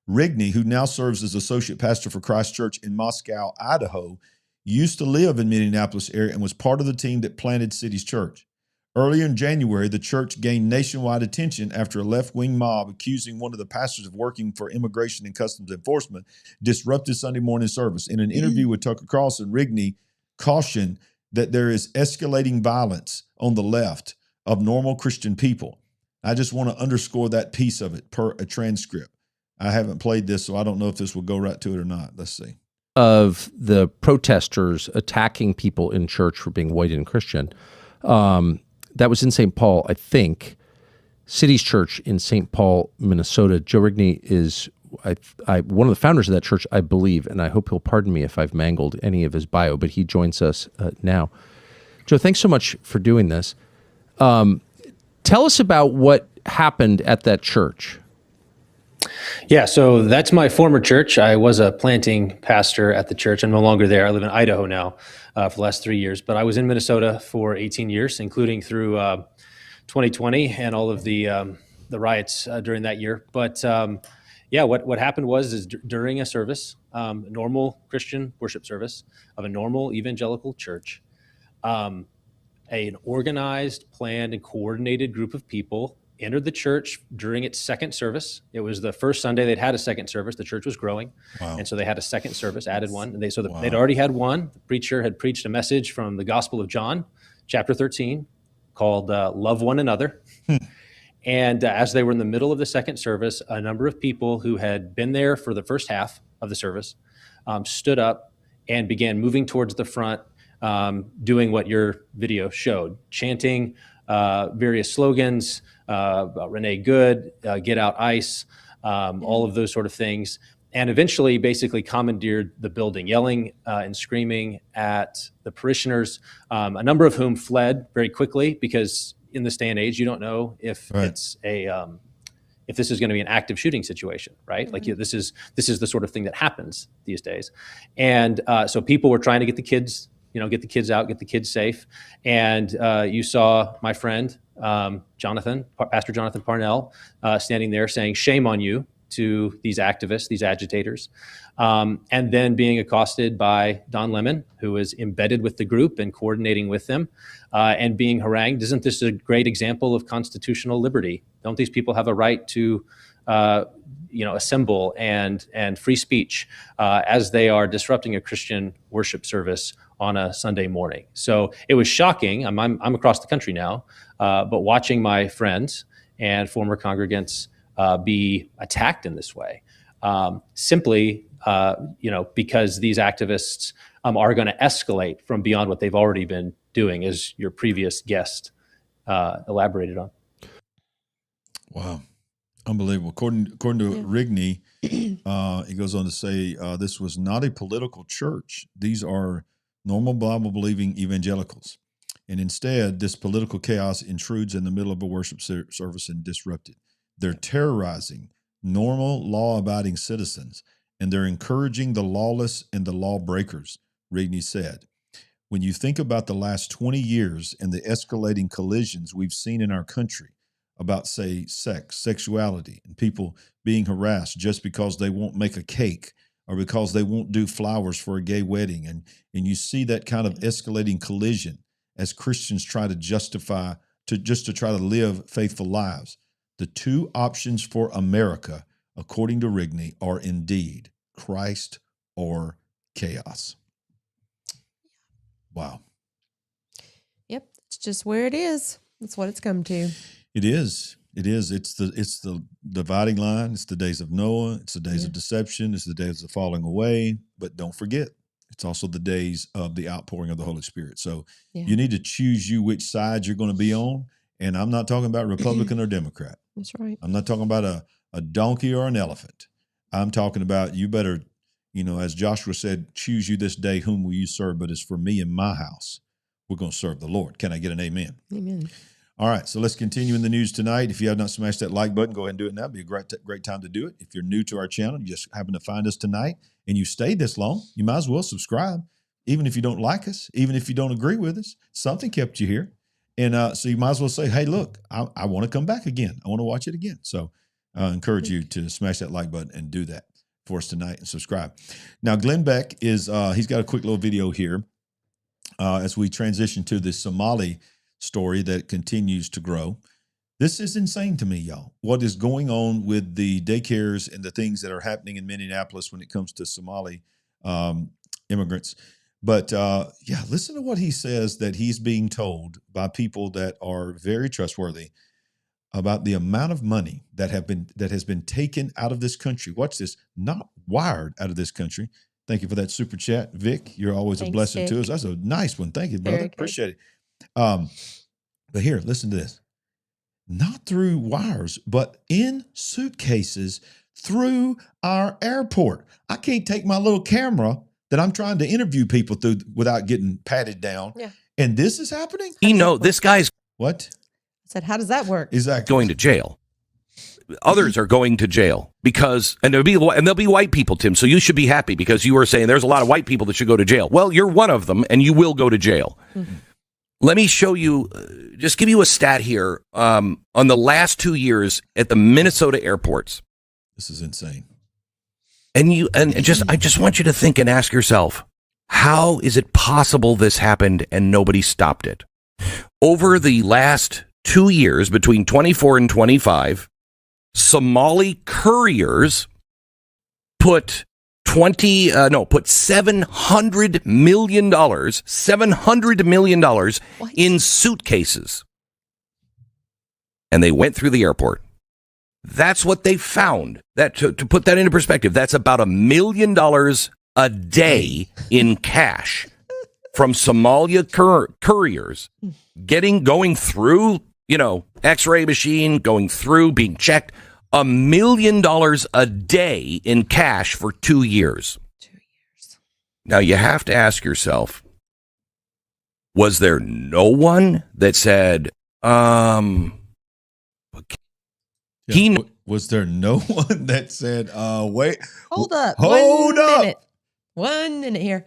Rigney, who now serves as associate pastor for Christ Church in Moscow, Idaho, used to live in Minneapolis area and was part of the team that planted City's Church. Earlier in January, the church gained nationwide attention after a left-wing mob accusing one of the pastors of working for Immigration and Customs Enforcement disrupted Sunday morning service. In an interview with Tucker Carlson, Rigney cautioned that there is escalating violence on the left of normal Christian people. I just want to underscore that piece of it per a transcript. I haven't played this, so I don't know if this will go right to it or not. Let's see. Of the protesters attacking people in church for being white and Christian. That was in St. Paul, I think. City's Church in St. Paul, Minnesota. Joe Rigney is one of the founders of that church, I believe, and I hope he'll pardon me if I've mangled any of his bio, but he joins us now. Joe, thanks so much for doing this. Tell us about what happened at that church. Yeah, so that's my former church. I was a planting pastor at the church. I'm no longer there. I live in Idaho now for the last 3 years. But I was in Minnesota for 18 years, including through 2020 and all of the riots during that year. But what happened was during a service, normal Christian worship service of a normal evangelical church, an organized, planned, and coordinated group of people entered the church during its second service. It was the first Sunday they'd had a second service. The church was growing. Wow. And so they had a second service, added one. And they'd already had one. The preacher had preached a message from the Gospel of John, chapter 13, called Love One Another. And as they were in the middle of the second service, a number of people who had been there for the first half of the service stood up and began moving towards the front, doing what your video showed, chanting various slogans, Renee Good, Get Out ICE, all of those sort of things, and eventually basically commandeered the building, yelling and screaming at the parishioners, a number of whom fled very quickly because in this day and age, you don't know if it's if this is going to be an active shooting situation, right? Mm-hmm. Like this is the sort of thing that happens these days. And so people were trying to get the kids, get the kids out, get the kids safe. And you saw my friend, Pastor Jonathan Parnell, standing there saying, "Shame on you," to these activists, these agitators, and then being accosted by Don Lemon, who is embedded with the group and coordinating with them, and being harangued. Isn't this a great example of constitutional liberty? Don't these people have a right to assemble and free speech as they are disrupting a Christian worship service on a Sunday morning? So it was shocking. I'm across the country now, but watching my friends and former congregants be attacked in this way, simply because these activists are going to escalate from beyond what they've already been doing, as your previous guest elaborated on. Wow. Unbelievable. According to Rigney, he goes on to say this was not a political church. These are normal Bible-believing evangelicals. And instead, this political chaos intrudes in the middle of a worship service and disrupts it. They're terrorizing normal law-abiding citizens, and they're encouraging the lawless and the lawbreakers, Rigney said. When you think about the last 20 years and the escalating collisions we've seen in our country about, say, sex, sexuality, and people being harassed just because they won't make a cake or because they won't do flowers for a gay wedding, and you see that kind of escalating collision as Christians try to justify, to try to live faithful lives. The two options for America, according to Rigney, are indeed Christ or chaos. Wow. Yep, it's just where it is. That's what it's come to. It is. It is. It's the dividing line. It's the days of Noah. It's the days of deception. It's the days of falling away. But don't forget, it's also the days of the outpouring of the Holy Spirit. So you need to choose which side you're going to be on. And I'm not talking about Republican or Democrat. That's right. I'm not talking about a donkey or an elephant. I'm talking about you better, as Joshua said, choose you this day whom will you serve, but as for me and my house, we're going to serve the Lord. Can I get an amen? Amen. All right, so let's continue in the news tonight. If you have not smashed that like button, go ahead and do it now. It'd be a great time to do it. If you're new to our channel, you just happen to find us tonight, and you stayed this long, you might as well subscribe. Even if you don't like us, even if you don't agree with us, something kept you here. And so you might as well say, hey, look, I want to come back again. I want to watch it again. So I encourage you to smash that like button and do that for us tonight and subscribe. Now, Glenn Beck he's got a quick little video here as we transition to the Somali story that continues to grow. This is insane to me, y'all. What is going on with the daycares and the things that are happening in Minneapolis when it comes to Somali immigrants. But listen to what he says that he's being told by people that are very trustworthy about the amount of money that has been taken out of this country. Watch this, not wired out of this country. Thank you for that super chat, Vic. You're always a blessing to us. That's a nice one. Thank you, brother. Appreciate it. But here, listen to this. Not through wires, but in suitcases through our airport. I can't take my little camera that I'm trying to interview people through without getting patted down. Yeah. And this is happening? This guy's... What? I said, how does that work? Exactly. Going to jail. Others are going to jail because, and there'll be white people, Tim. So you should be happy because you were saying there's a lot of white people that should go to jail. Well, you're one of them and you will go to jail. Mm-hmm. Let me show you, just give you a stat here on the last 2 years at the Minnesota airports. This is insane. And I just want you to think and ask yourself, how is it possible this happened and nobody stopped it? Over the last 2 years, between 24 and 25, Somali couriers put $700 million in suitcases. And they went through the airport. That's what they found. That to put that into perspective, that's about $1 million a day in cash from Somalia couriers going through, X-ray machine, going through, being checked. $1 million a day in cash for 2 years. 2 years. Now you have to ask yourself, was there no one that said, was there no one that said, wait, hold up. 1 minute here.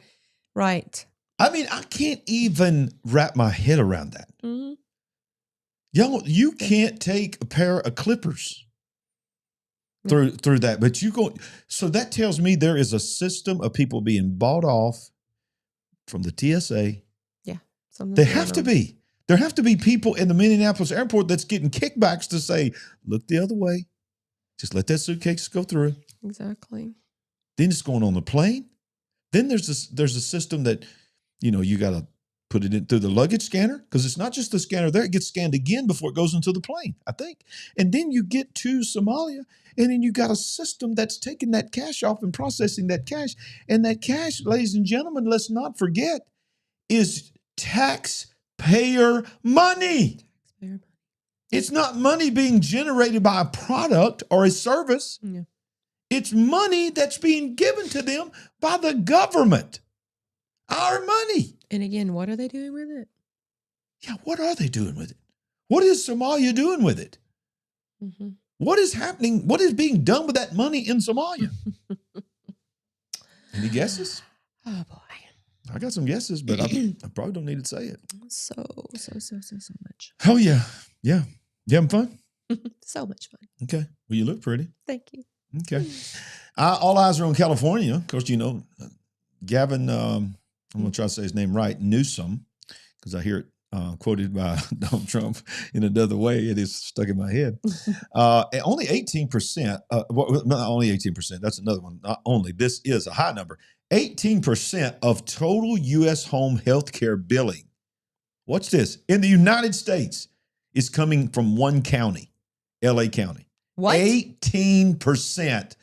Right. I mean, I can't even wrap my head around that. Mm-hmm. You can't take a pair of clippers through that, but so that tells me there is a system of people being bought off from the TSA. Yeah. There have to be people in the Minneapolis airport that's getting kickbacks to say, look the other way. Just let that suitcase go through. Exactly. Then it's going on the plane. Then there's a system that, you got to put it in through the luggage scanner, because it's not just the scanner there. It gets scanned again before it goes into the plane, I think. And then you get to Somalia, and then you got a system that's taking that cash off and processing that cash. And that cash, ladies and gentlemen, let's not forget, is taxpayer money. It's not money being generated by a product or a service. Yeah. It's money that's being given to them by the government. Our money. And again, what are they doing with it? Yeah, what are they doing with it? What is Somalia doing with it? Mm-hmm. What is happening? What is being done with that money in Somalia? Any guesses? Oh, boy. I got some guesses, but I probably don't need to say it. So much. Oh, yeah. Yeah. You having fun? So much fun. Okay. Well, you look pretty. Thank you. Okay. All eyes are on California. Of course, Gavin, I'm going to try to say his name right, Newsom, because I hear it quoted by Donald Trump in another way. It is stuck in my head. Only 18%, not only 18%, that's another one. Not only, this is a high number. 18% of total U.S. home health care billing, watch this, in the United States is coming from one county, L.A. County. What? 18%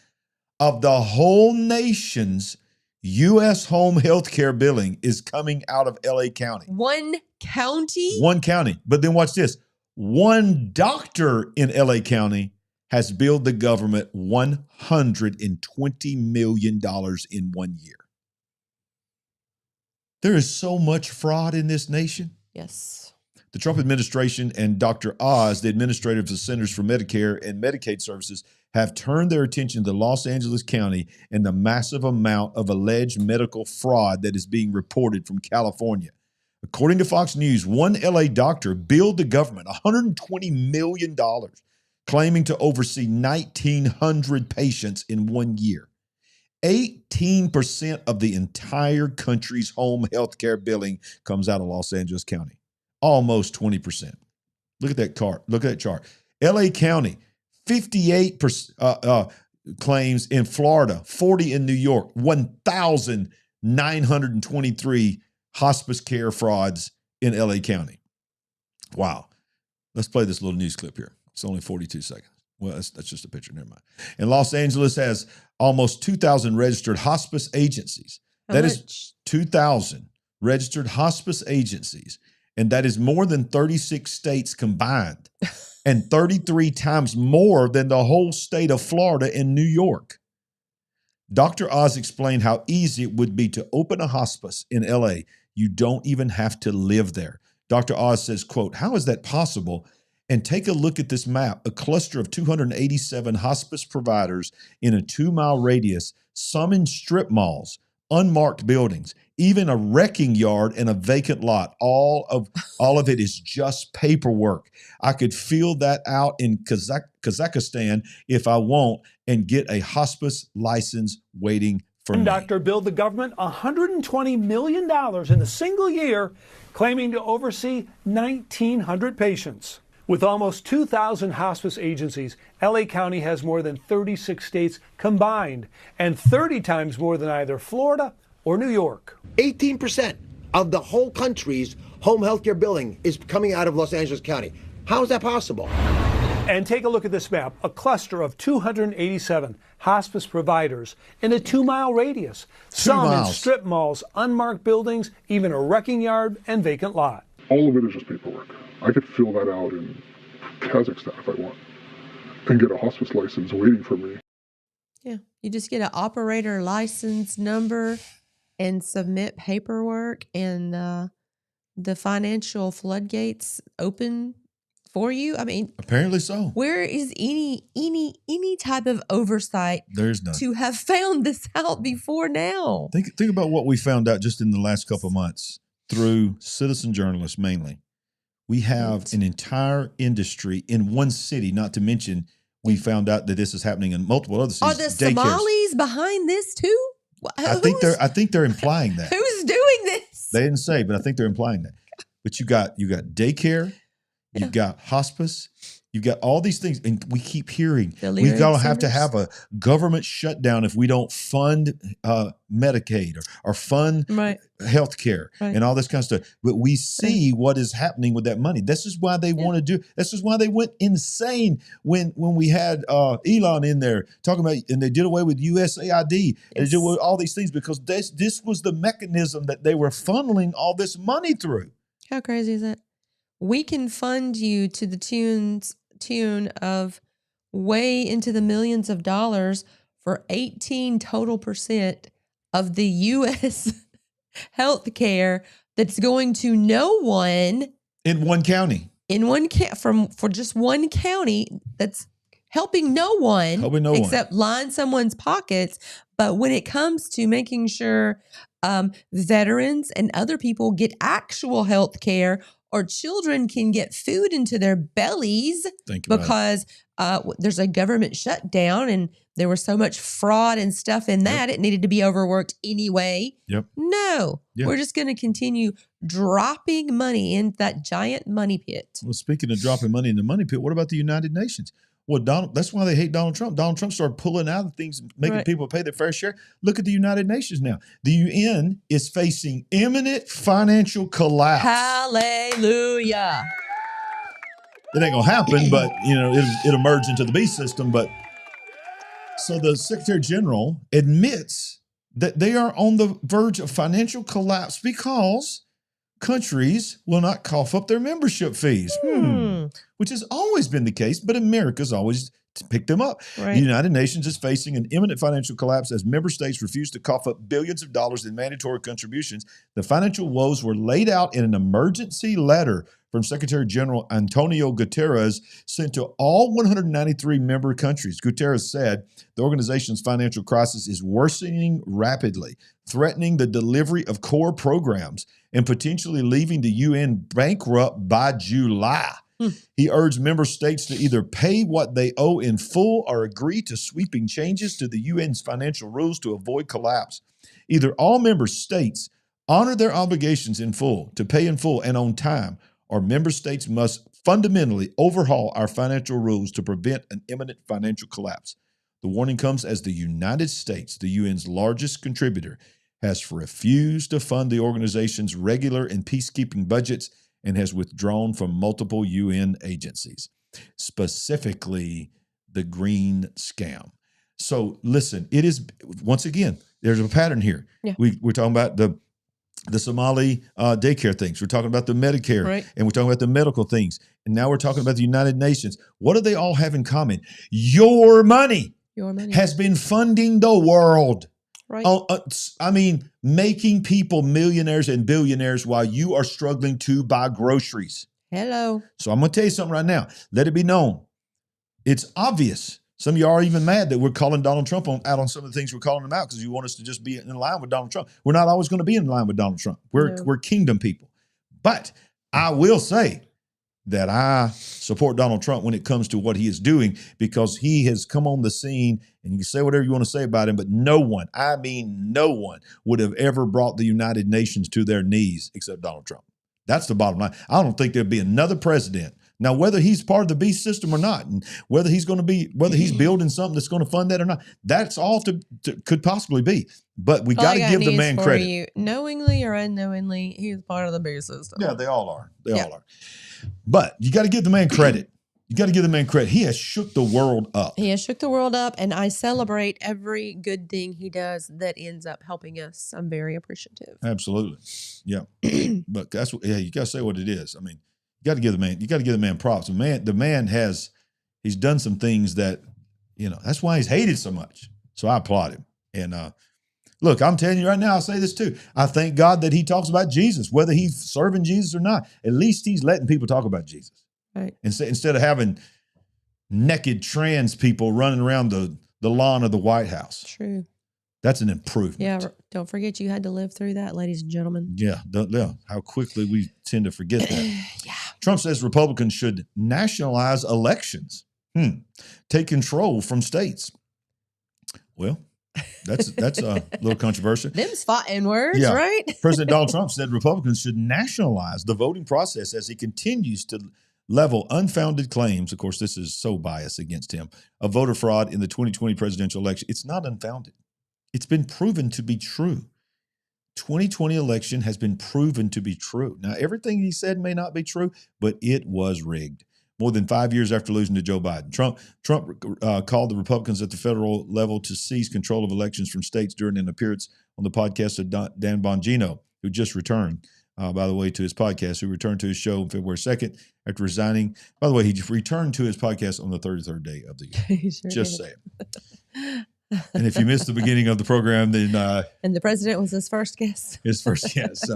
of the whole nation's U.S. home health care billing is coming out of L.A. County. One county? One county. But then watch this. One doctor in L.A. County has billed the government $120 million in 1 year. There is so much fraud in this nation. Yes. The Trump administration and Dr. Oz, the administrator of the Centers for Medicare and Medicaid Services, have turned their attention to Los Angeles County and the massive amount of alleged medical fraud that is being reported from California. According to Fox News, one LA doctor billed the government $120 million, claiming to oversee 1,900 patients in 1 year. 18% of the entire country's home health care billing comes out of Los Angeles County. Almost 20%. Look at that chart. Look at that chart. LA County, 58% claims in Florida, 40 in New York, 1,923 hospice care frauds in LA County. Wow. Let's play this little news clip here. It's only 42 seconds. Well, that's just a picture. Never mind. And Los Angeles has almost 2,000 registered hospice agencies. That is 2,000 registered hospice agencies. And that is more than 36 states combined and 33 times more than the whole state of Florida and New York. Dr. Oz explained how easy it would be to open a hospice in LA. You don't even have to live there. Dr. Oz says, quote, "How is that possible? And take a look at this map, a cluster of 287 hospice providers in a 2-mile radius, some in strip malls, unmarked buildings, even a wrecking yard and a vacant lot. All of it is just paperwork. I could fill that out in Kazakhstan if I want and get a hospice license waiting for me." Doctor billed the government $120 million in a single year, claiming to oversee 1,900 patients. With almost 2,000 hospice agencies, LA County has more than 36 states combined and 30 times more than either Florida or New York. 18% of the whole country's home health care billing is coming out of Los Angeles County. How is that possible? And take a look at this map, a cluster of 287 hospice providers in a 2-mile radius. Some in strip malls, unmarked buildings, even a wrecking yard and vacant lot. All of it is just paperwork. I could fill that out in Kazakhstan if I want and get a hospice license waiting for me. Yeah. You just get an operator license number and submit paperwork, and the financial floodgates open for you. I mean, apparently so. Where is any type of oversight? There's none. To have found this out before now. Think about what we found out just in the last couple of months through citizen journalists mainly. We have an entire industry in one city, not to mention we found out that this is happening in multiple other cities. Are the Somalis behind this too? I think they're implying that. Who's doing this? They didn't say, but I think they're implying that. But you got daycare, you've got hospice, You've got all these things, and we keep hearing The we've got to lyric have to singers. have a government shutdown if we don't fund Medicaid or fund Right. health care Right. and all this kind of stuff. But we see what is happening with that money. This is why they want to do. This is why they went insane when we had Elon in there talking about, and they did away with USAID. They did away with all these things because this was the mechanism that they were funneling all this money through. How crazy is that? We can fund you to the tune of way into the millions of dollars for 18 total % of the U.S. health care that's going to no one In one county. for just one county that's helping no one except line someone's pockets. But when it comes to making sure veterans and other people get actual health care, or children can get food into their bellies because there's a government shutdown and there was so much fraud and stuff in that, it needed to be overworked anyway. No, we're just going to continue dropping money in that giant money pit. Well, speaking of dropping money in the money pit, what about the United Nations? Well, that's why they hate Donald Trump. Donald Trump started pulling out of things, making people pay their fair share. Look at the United Nations now. The UN is facing imminent financial collapse. Hallelujah. It ain't gonna happen, but it'll merge into the beast system. But so the Secretary General admits that they are on the verge of financial collapse because countries will not cough up their membership fees, which has always been the case, but America's always picked them up. Right. The United Nations is facing an imminent financial collapse as member states refuse to cough up billions of dollars in mandatory contributions. The financial woes were laid out in an emergency letter from Secretary General Antonio Guterres sent to all 193 member countries. Guterres said the organization's financial crisis is worsening rapidly, threatening the delivery of core programs and potentially leaving the UN bankrupt by July. He urged member states to either pay what they owe in full or agree to sweeping changes to the UN's financial rules to avoid collapse. Either all member states honor their obligations in full, to pay in full and on time, or member states must fundamentally overhaul our financial rules to prevent an imminent financial collapse. The warning comes as the United States, the UN's largest contributor, has refused to fund the organization's regular and peacekeeping budgets and has withdrawn from multiple UN agencies, specifically the green scam. So listen, it is, once again, there's a pattern here. Yeah. We're talking about the Somali daycare things. We're talking about the Medicare, and we're talking about the medical things. And now we're talking about the United Nations. What do they all have in common? Your money has been funding the world. Right. I mean, making people millionaires and billionaires while you are struggling to buy groceries. Hello. So I'm going to tell you something right now. Let it be known. It's obvious. Some of you are even mad that we're calling Donald Trump out on some of the things we're calling him out because you want us to just be in line with Donald Trump. We're not always going to be in line with Donald Trump. We're kingdom people. But I will say that I support Donald Trump when it comes to what he is doing because he has come on the scene, and you can say whatever you want to say about him, but no one, I mean no one, would have ever brought the United Nations to their knees except Donald Trump. That's the bottom line. I don't think there'd be another president. Now, whether he's part of the beast system or not, and whether he's building something that's going to fund that or not, that's all could possibly be. But we got to give the man credit. You, knowingly or unknowingly, he's part of the beast system. Yeah, they all are. They all are. But you got to give the man credit. You got to give the man credit. He has shook the world up. He has shook the world up, and I celebrate every good thing he does that ends up helping us. I'm very appreciative. Absolutely. Yeah. But that's what, you got to say what it is. I mean, you got to give the man props. The man he's done some things that, that's why he's hated so much. So I applaud him. And look, I'm telling you right now, I'll say this too. I thank God that he talks about Jesus, whether he's serving Jesus or not. At least he's letting people talk about Jesus. Right. Instead of having naked trans people running around the lawn of the White House. True. That's an improvement. Yeah. Don't forget you had to live through that, ladies and gentlemen. Yeah. How quickly we tend to forget that. Yeah. Trump says Republicans should nationalize elections. Take control from states. Well, that's a little controversial. Them's fighting words, right? President Donald Trump said Republicans should nationalize the voting process as he continues to level unfounded claims, of course, this is so biased against him, of voter fraud in the 2020 presidential election. It's not unfounded. It's been proven to be true. 2020 election has been proven to be true. Now, everything he said may not be true, but it was rigged. More than 5 years after losing to Joe Biden, Trump called the Republicans at the federal level to seize control of elections from states during an appearance on the podcast of Dan Bongino, who just returned, by the way, to his podcast, who returned to his show on February 2nd after resigning. By the way, he returned to his podcast on the 33rd day of the year. Sure just did. saying. And if you missed the beginning of the program, then and the president was his first guest. his first guest.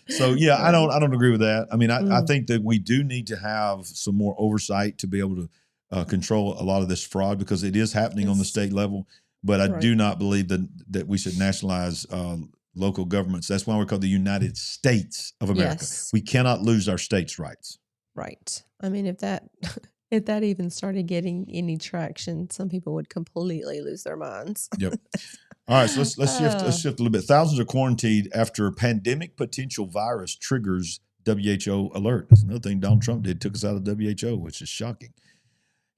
So yeah, I don't agree with that. I mean, I think that we do need to have some more oversight to be able to control a lot of this fraud, because it is happening on the state level. But I do not believe that we should nationalize local governments. That's why we're called the United States of America. Yes. We cannot lose our states' rights. Right. I mean, if that even started getting any traction, some people would completely lose their minds. Yep. All right, so let's shift a little bit. Thousands are quarantined after pandemic potential virus triggers WHO alert. That's another thing Donald Trump did, took us out of WHO, which is shocking.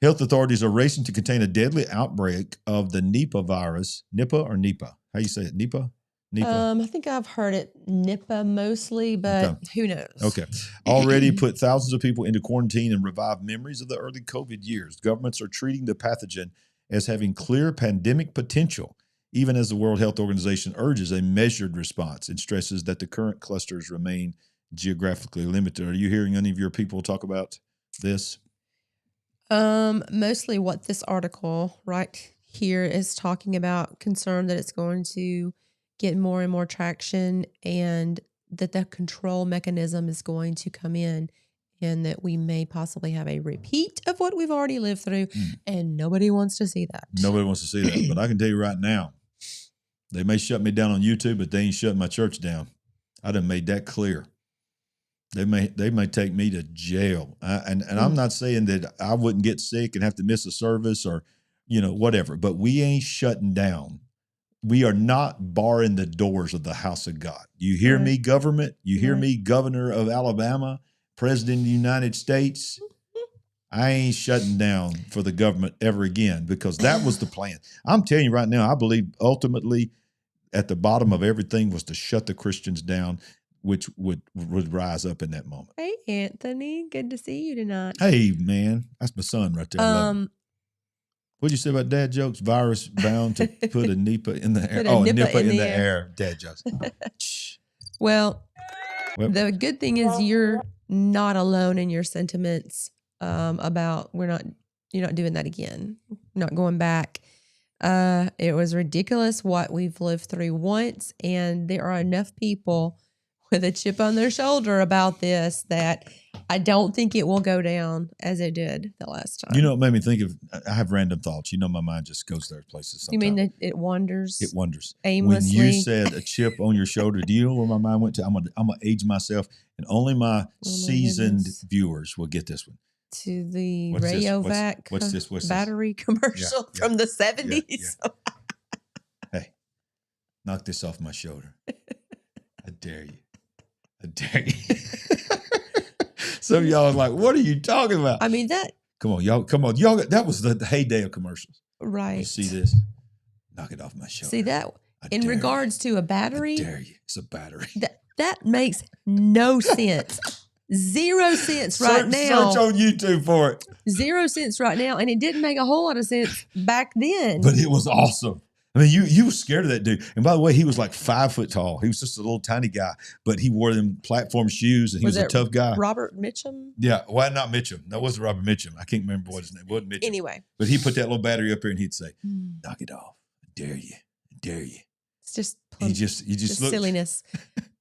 Health authorities are racing to contain a deadly outbreak of the Nipah virus. Nipah or Nipah? How you say it? Nipah? Nipah? I think I've heard it Nipah mostly, but who knows? Okay. Already put thousands of people into quarantine and revived memories of the early COVID years. Governments are treating the pathogen as having clear pandemic potential, even as the World Health Organization urges a measured response and stresses that the current clusters remain geographically limited. Are you hearing any of your people talk about this? Mostly what this article right here is talking about, concern that it's going to get more and more traction and that the control mechanism is going to come in and that we may possibly have a repeat of what we've already lived through, and nobody wants to see that. Nobody wants to see that. But I can tell you right now, they may shut me down on YouTube, but they ain't shutting my church down. I done made that clear. They may take me to jail. And I'm not saying that I wouldn't get sick and have to miss a service or, whatever, but we ain't shutting down. We are not barring the doors of the house of God. You hear me, government? You hear me, governor of Alabama, president of the United States? I ain't shutting down for the government ever again, because that was the plan. I'm telling you right now, I believe ultimately at the bottom of everything was to shut the Christians down, which would rise up in that moment. Hey, Anthony, good to see you tonight. Hey, man, that's my son right there. What'd you say about dad jokes? Virus bound to put a Nipah in the air. Put a Nipah in the air. Dad jokes. Well, the good thing is you're not alone in your sentiments about you're not doing that again. Not going back. It was ridiculous what we've lived through once, and there are enough people with a chip on their shoulder about this that I don't think it will go down as it did the last time. It made me think of, I have random thoughts. My mind just goes there places sometimes. You mean that it wanders? It wanders. Aimlessly. When you said a chip on your shoulder, do you know where my mind went to? I'm gonna age myself, and only my seasoned viewers will get this one. To the What's this? Rayovac What's this? battery commercial from the 70s. Yeah. Hey, knock this off my shoulder. I dare you. I dare you. Some of y'all are like, what are you talking about? I mean, that. Come on, y'all. Y'all, that was the heyday of commercials. Right. You see this? Knock it off my shoulder. See that? In regards to a battery. I dare you. It's a battery. That makes no sense. 0 cents right now. Search on YouTube for it. 0 cents right now. And it didn't make a whole lot of sense back then. But it was awesome. I mean, you were scared of that dude. And by the way, he was like 5 foot tall. He was just a little tiny guy, but he wore them platform shoes and he was a tough guy. Robert Mitchum? Yeah. Why not Mitchum? That wasn't Robert Mitchum. I can't remember what his name was. Mitchum. Anyway. But he put that little battery up here and he'd say, knock it off. I dare you. I dare you. It's just you just look silliness.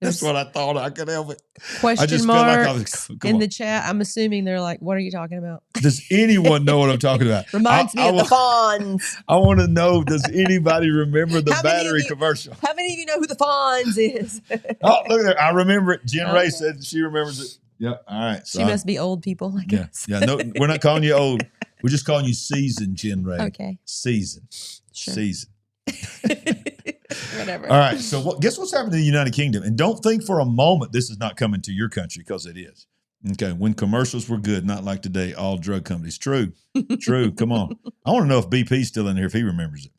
That's what I thought. I could help it. Question marks in the chat. I'm assuming they're like, what are you talking about? Does anyone know what I'm talking about? Reminds me of the Fonz. I want to know, does anybody remember the battery commercial? How many of you know who the Fonz is? Oh, look at that. I remember it. Jen Ray said she remembers it. Yeah. All right. So she must be old people, I guess. Yeah. No, we're not calling you old. We're just calling you seasoned, Jen Ray. Okay. Seasoned. Sure. Seasoned. Whatever. All right. So guess what's happening in the United Kingdom? And don't think for a moment this is not coming to your country, because it is. Okay, when commercials were good, not like today, all drug companies. True, true. Come on. I want to know if BP's still in here, if he remembers it.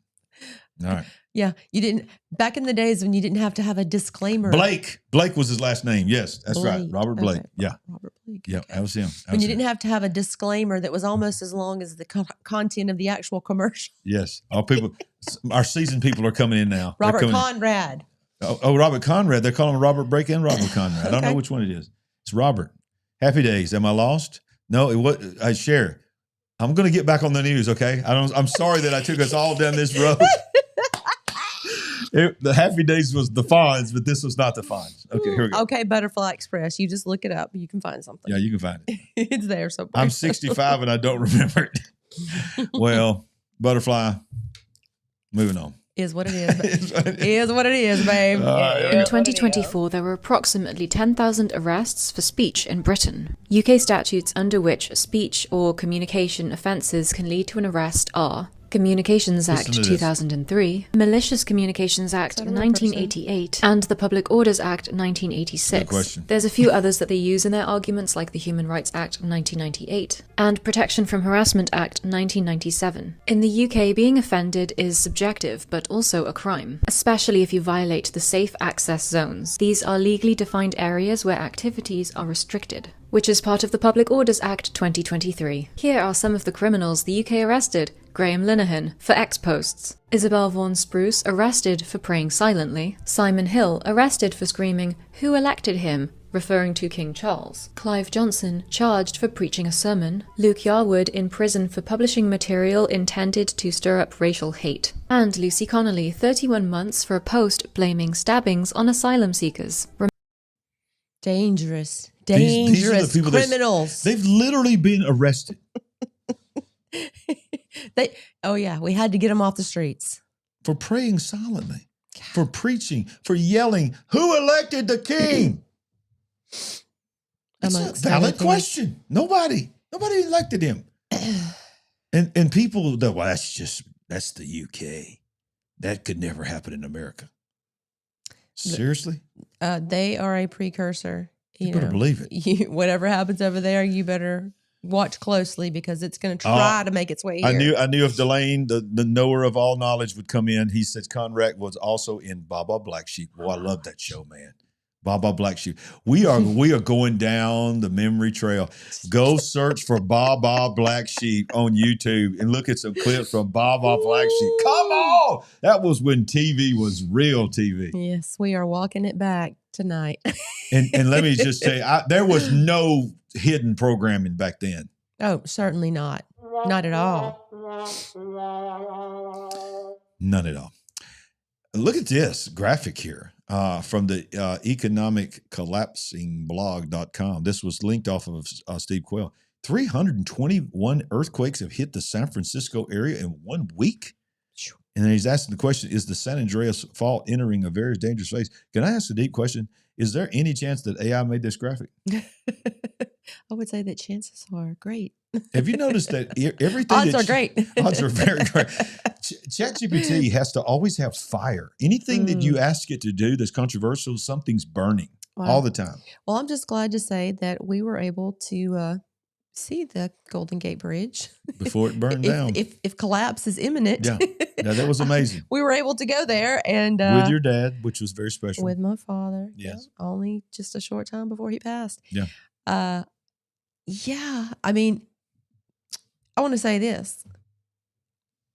All right. Yeah, you didn't, back in the days when you didn't have to have a disclaimer. Blake was his last name. Yes, that's right. Blake. Robert Blake. Okay. Yeah. Robert Blake. Yeah, that was him. When you didn't have to have a disclaimer that was almost as long as the content of the actual commercial. Yes. All people, our seasoned people are coming in now. They're Robert coming in. Conrad. Oh, Robert Conrad. They're calling him Robert Blake and Robert Conrad. I don't know which one it is. It's Robert. Happy days. Am I lost? No, it was. I share. I'm going to get back on the news. Okay. I'm sorry that I took us all down this road. The Happy Days was the Fonz, but this was not the Fonz. Okay, here we go. Okay, Butterfly Express. You just look it up. You can find something. Yeah, you can find it. It's there somewhere. I'm 65 and I don't remember it. Well, Butterfly, moving on. Is what it is. Is what it is, babe. In 2024, there were approximately 10,000 arrests for speech in Britain. UK statutes under which speech or communication offences can lead to an arrest are Communications Act 2003, Malicious Communications Act 1988, and the Public Orders Act 1986. There's a few others that they use in their arguments, like the Human Rights Act 1998 and Protection from Harassment Act 1997. In the UK, being offended is subjective, but also a crime, especially if you violate the safe access zones. These are legally defined areas where activities are restricted, which is part of the Public Orders Act 2023. Here are some of the criminals the UK arrested. Graham Linehan for X posts. Isabel Vaughan Spruce arrested for praying silently. Simon Hill arrested for screaming, "Who elected him?" referring to King Charles. Clive Johnson charged for preaching a sermon. Luke Yarwood in prison for publishing material intended to stir up racial hate. And Lucy Connolly 31 months for a post blaming stabbings on asylum seekers. Dangerous These are the people criminals. They've literally been arrested. We had to get them off the streets. For praying silently, for preaching, for yelling, "Who elected the king?" That's a valid question. Nobody elected him. and people that, well, that's the UK. That could never happen in America. Seriously? They are a precursor. You better believe it. Whatever happens over there, you better watch closely because it's going to try to make its way here. I knew if Delane, the knower of all knowledge, would come in. He said Conrad was also in Baba Black Sheep. Oh, I love that show, man. Baba Black Sheep. We are going down the memory trail. Go search for Baba Black Sheep on YouTube and look at some clips from Baba Black Sheep. Come on! That was when TV was real TV. Yes, we are walking it back tonight. And let me just tell you, there was no hidden programming back then. Oh, certainly not. Not at all. None at all. Look at this graphic here from the economiccollapsingblog.com. This was linked off of Steve Quayle. 321 earthquakes have hit the San Francisco area in 1 week. And then he's asking the question, is the San Andreas Fault entering a very dangerous phase? Can I ask a deep question? Is there any chance that AI made this graphic? I would say that chances are great. Have you noticed that everything? Odds are great. Odds are very great. ChatGPT has to always have fire. Anything that you ask it to do that's controversial, something's burning all the time. Well, I'm just glad to say that we were able to see the Golden Gate Bridge before it burned down. If collapse is imminent. Yeah, that was amazing. We were able to go there and with your dad, which was very special. With my father. Yes. Yeah, only just a short time before he passed. Yeah. Yeah. I mean, I want to say this.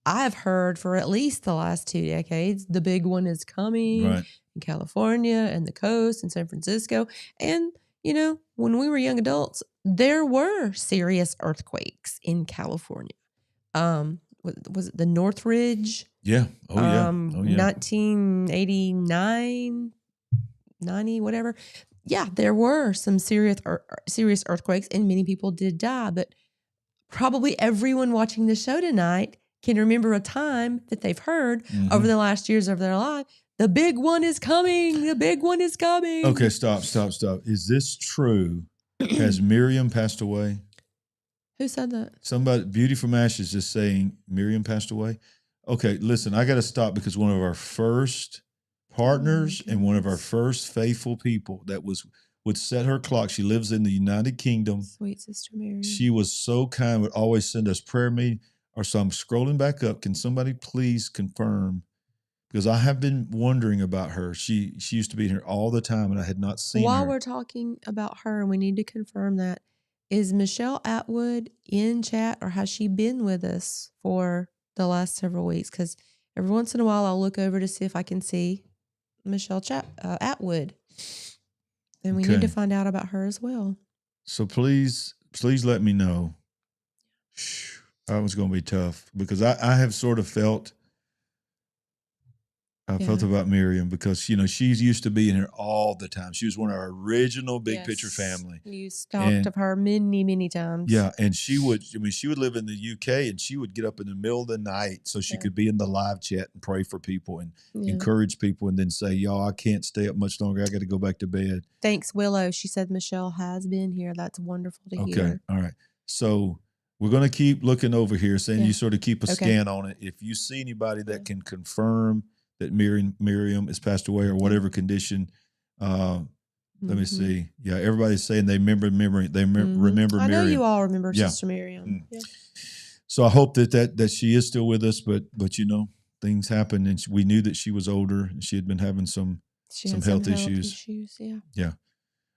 I've heard for at least the last 2 decades, the big one is coming in California and the coast and San Francisco. And, you know, when we were young adults, there were serious earthquakes in California. Was it the Northridge? Yeah. Oh, yeah. 1989, 90, whatever. Yeah, there were some serious earthquakes and many people did die. But probably everyone watching the show tonight can remember a time that they've heard over the last years of their life. The big one is coming. The big one is coming. Okay, stop. Is this true? Has Miriam passed away? Who said that? Somebody, Beauty from Ashes is saying Miriam passed away. Okay, listen, I got to stop because one of our first partners and one of our first faithful people that was would set her clock. She lives in the United Kingdom. Sweet Sister Mary. She was so kind, would always send us prayer meeting. Or so I'm scrolling back up. Can somebody please confirm? Because I have been wondering about her. She used to be here all the time, and I had not seen While her. we're talking about her, and we need to confirm that, is Michelle Atwood in chat, or has she been with us for the last several weeks? Because every once in a while, I'll look over to see if I can see Michelle Atwood. And we need to find out about her as well. So please let me know. That was going to be tough because I have sort of felt about Miriam because, she's used to being here all the time. She was one of our original Big Picture family. You talked of her many, many times. Yeah, and she would live in the UK and she would get up in the middle of the night so she could be in the live chat and pray for people and encourage people and then say, y'all, I can't stay up much longer. I got to go back to bed. Thanks, Willow. She said Michelle has been here. That's wonderful to hear. Okay, all right. So we're going to keep looking over here, saying you sort of keep a scan on it. If you see anybody that can confirm that Miriam has passed away or whatever condition, let me see. Yeah, everybody's saying they remember Miriam. I know you all remember Sister Miriam. Yeah. So I hope that she is still with us, but things happen, and we knew that she was older and she had been having some health issues. Yeah.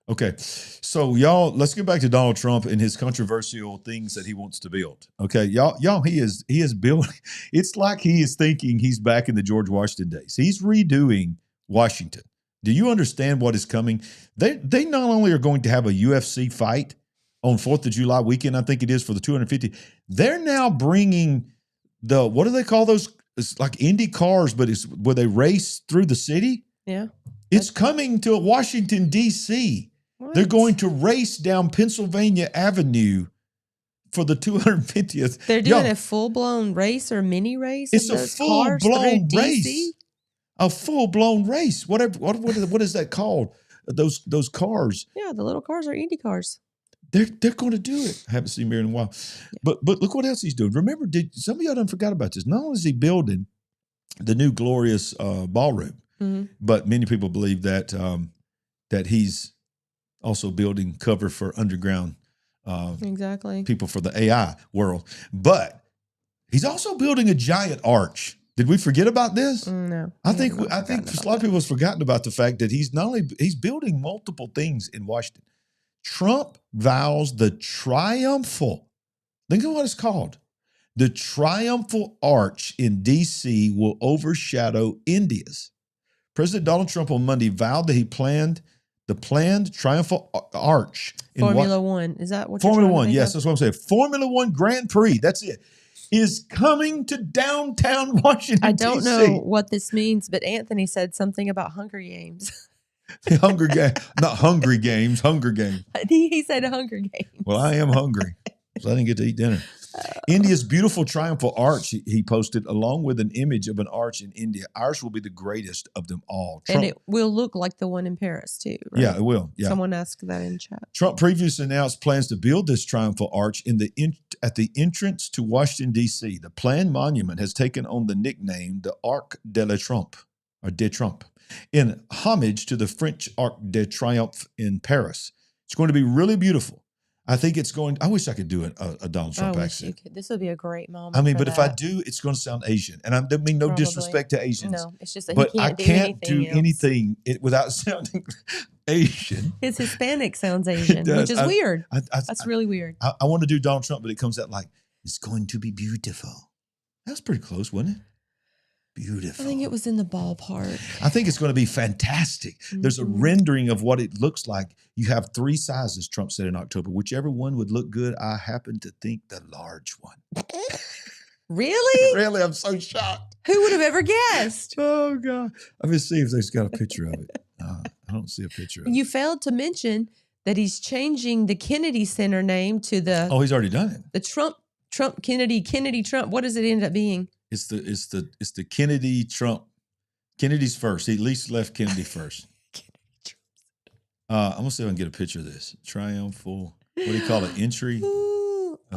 Okay, so y'all, let's get back to Donald Trump and his controversial things that he wants to build. Okay, y'all, he is building. It's like he is thinking he's back in the George Washington days. He's redoing Washington. Do you understand what is coming? They not only are going to have a UFC fight on 4th of July weekend, I think it is, for the 250. They're now bringing what do they call those? It's like Indy cars, but it's where they race through the city. Yeah, it's coming to Washington D.C. What? They're going to race down Pennsylvania Avenue for the 250th. They're doing a full-blown race or mini race? It's a full-blown race. A full-blown race. What is that called? Those cars. Yeah, the little cars are Indy cars. They're going to do it. I haven't seen Miriam in a while. But look what else he's doing. Remember, some of y'all done forgot about this. Not only is he building the new glorious ballroom, but many people believe that he's also building cover for underground people for the AI world. But he's also building a giant arch. Did we forget about this? No. I think a lot of people have forgotten about the fact that he's building multiple things in Washington. Trump vows the triumphal, think of what it's called. The triumphal arch in D.C. will overshadow India's. President Donald Trump on Monday vowed that he planned the planned triumphal arch in Formula One. Is that what you're Formula trying to One? think Yes, of? that's what I'm saying. Formula One Grand Prix. That's it. Is coming to downtown Washington. I don't know what this means, but Anthony said something about Hunger Games. Hunger Games, not Hungry Games. Hunger Games. He said Hunger Games. Well, I am hungry, so I didn't get to eat dinner. India's beautiful triumphal arch, he posted, along with an image of an arch in India. Ours will be the greatest of them all. And it will look like the one in Paris, too, right? Yeah, it will. Yeah. Someone asked that in chat. Trump previously announced plans to build this triumphal arch at the entrance to Washington, D.C. The planned monument has taken on the nickname the Arc de Triomphe, or de Trump, in homage to the French Arc de Triomphe in Paris. It's going to be really beautiful. I think it's going. I wish I could do a Donald Trump accent. This would be a great moment. I mean, but if I do, it's going to sound Asian, and I don't mean no disrespect to Asians. No, it's just that but he I can't do anything without sounding Asian. His Hispanic sounds Asian, which is weird. That's really weird. I want to do Donald Trump, but it comes out like it's going to be beautiful. That's pretty close, wasn't it? Beautiful. I think it was in the ballpark. I think it's going to be fantastic. Mm-hmm. There's a rendering of what it looks like. You have 3 sizes, Trump said in October. Whichever one would look good, I happen to think the large one. Really? Really? I'm so shocked. Who would have ever guessed? Oh, God. Let me see if there's got a picture of it. I don't see a picture of it. You failed to mention that he's changing the Kennedy Center name to the... Oh, he's already done it. The Trump Kennedy Trump. What does it end up being? It's the Kennedy Trump. Kennedy's first. He at least left Kennedy first. I'm gonna see if I can get a picture of this. Triumphal. What do you call it? Entry.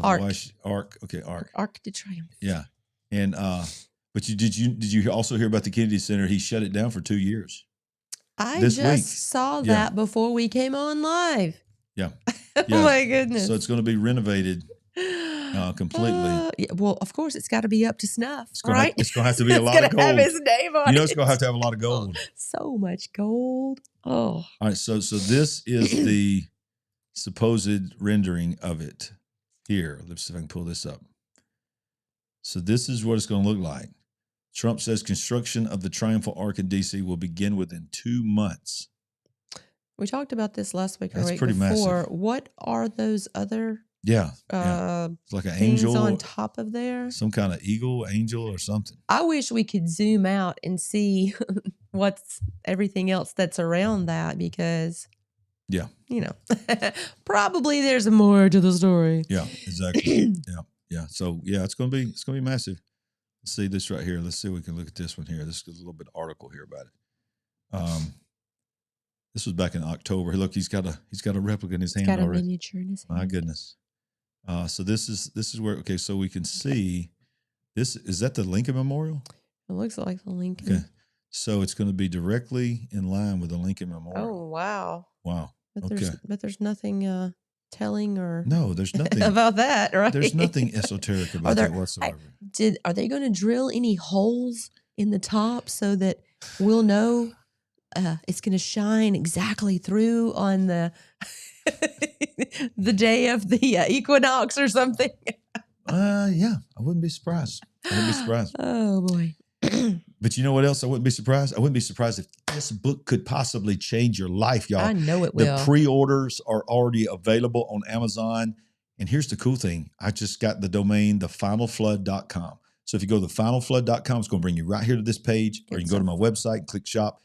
Arc. Arc. Okay. Arc. Arc de Triomphe. Yeah. And but did you also hear about the Kennedy Center? He shut it down for 2 years. I this just week. saw Yeah. that before we came on live. Yeah. Oh my goodness. So it's going to be renovated completely. Yeah, well, of course, it's got to be up to snuff, It's going right? to have to be a lot of It's gonna gold. have his name on You know, it. it's going to have a lot of gold. So much gold. Oh, All right. So this is the supposed rendering of it here. Let's see if I can pull this up. So this is what it's going to look like. Trump says construction of the Triumphal Arch in D.C. will begin within 2 months. we talked about this last week or That's week pretty before. massive. What are those other Yeah. It's like an things angel on top of there? some kind of eagle, angel, or something. I wish we could zoom out and see what's everything else that's around that because, Yeah. you know, probably there's more to the story. Yeah, exactly. Yeah. So yeah, it's gonna be massive. Let's see this right here. Let's see if we can look at this one here. This is a little bit of article here about it. This was back in October. Look, he's got a replica in his hand Got a already. miniature in his hand. My goodness. So this is where so we can see this. Is that the Lincoln Memorial? It looks like the Lincoln. Okay. So it's going to be directly in line with the Lincoln Memorial. Oh wow. Wow. But Okay. there's nothing telling or No, there's nothing about that, right? There's nothing esoteric about that whatsoever. Are they going to drill any holes in the top so that we'll know it's going to shine exactly through on the the day of the equinox or something? Yeah, I wouldn't be surprised. Oh boy. But you know what else? I wouldn't be surprised. I wouldn't be surprised if this book could possibly change your life, y'all. I know it will. The pre-orders are already available on Amazon. And here's the cool thing. I just got the domain, thefinalflood.com. So if you go to thefinalflood.com, it's going to bring you right here to this page, or you can go to my website, click shop.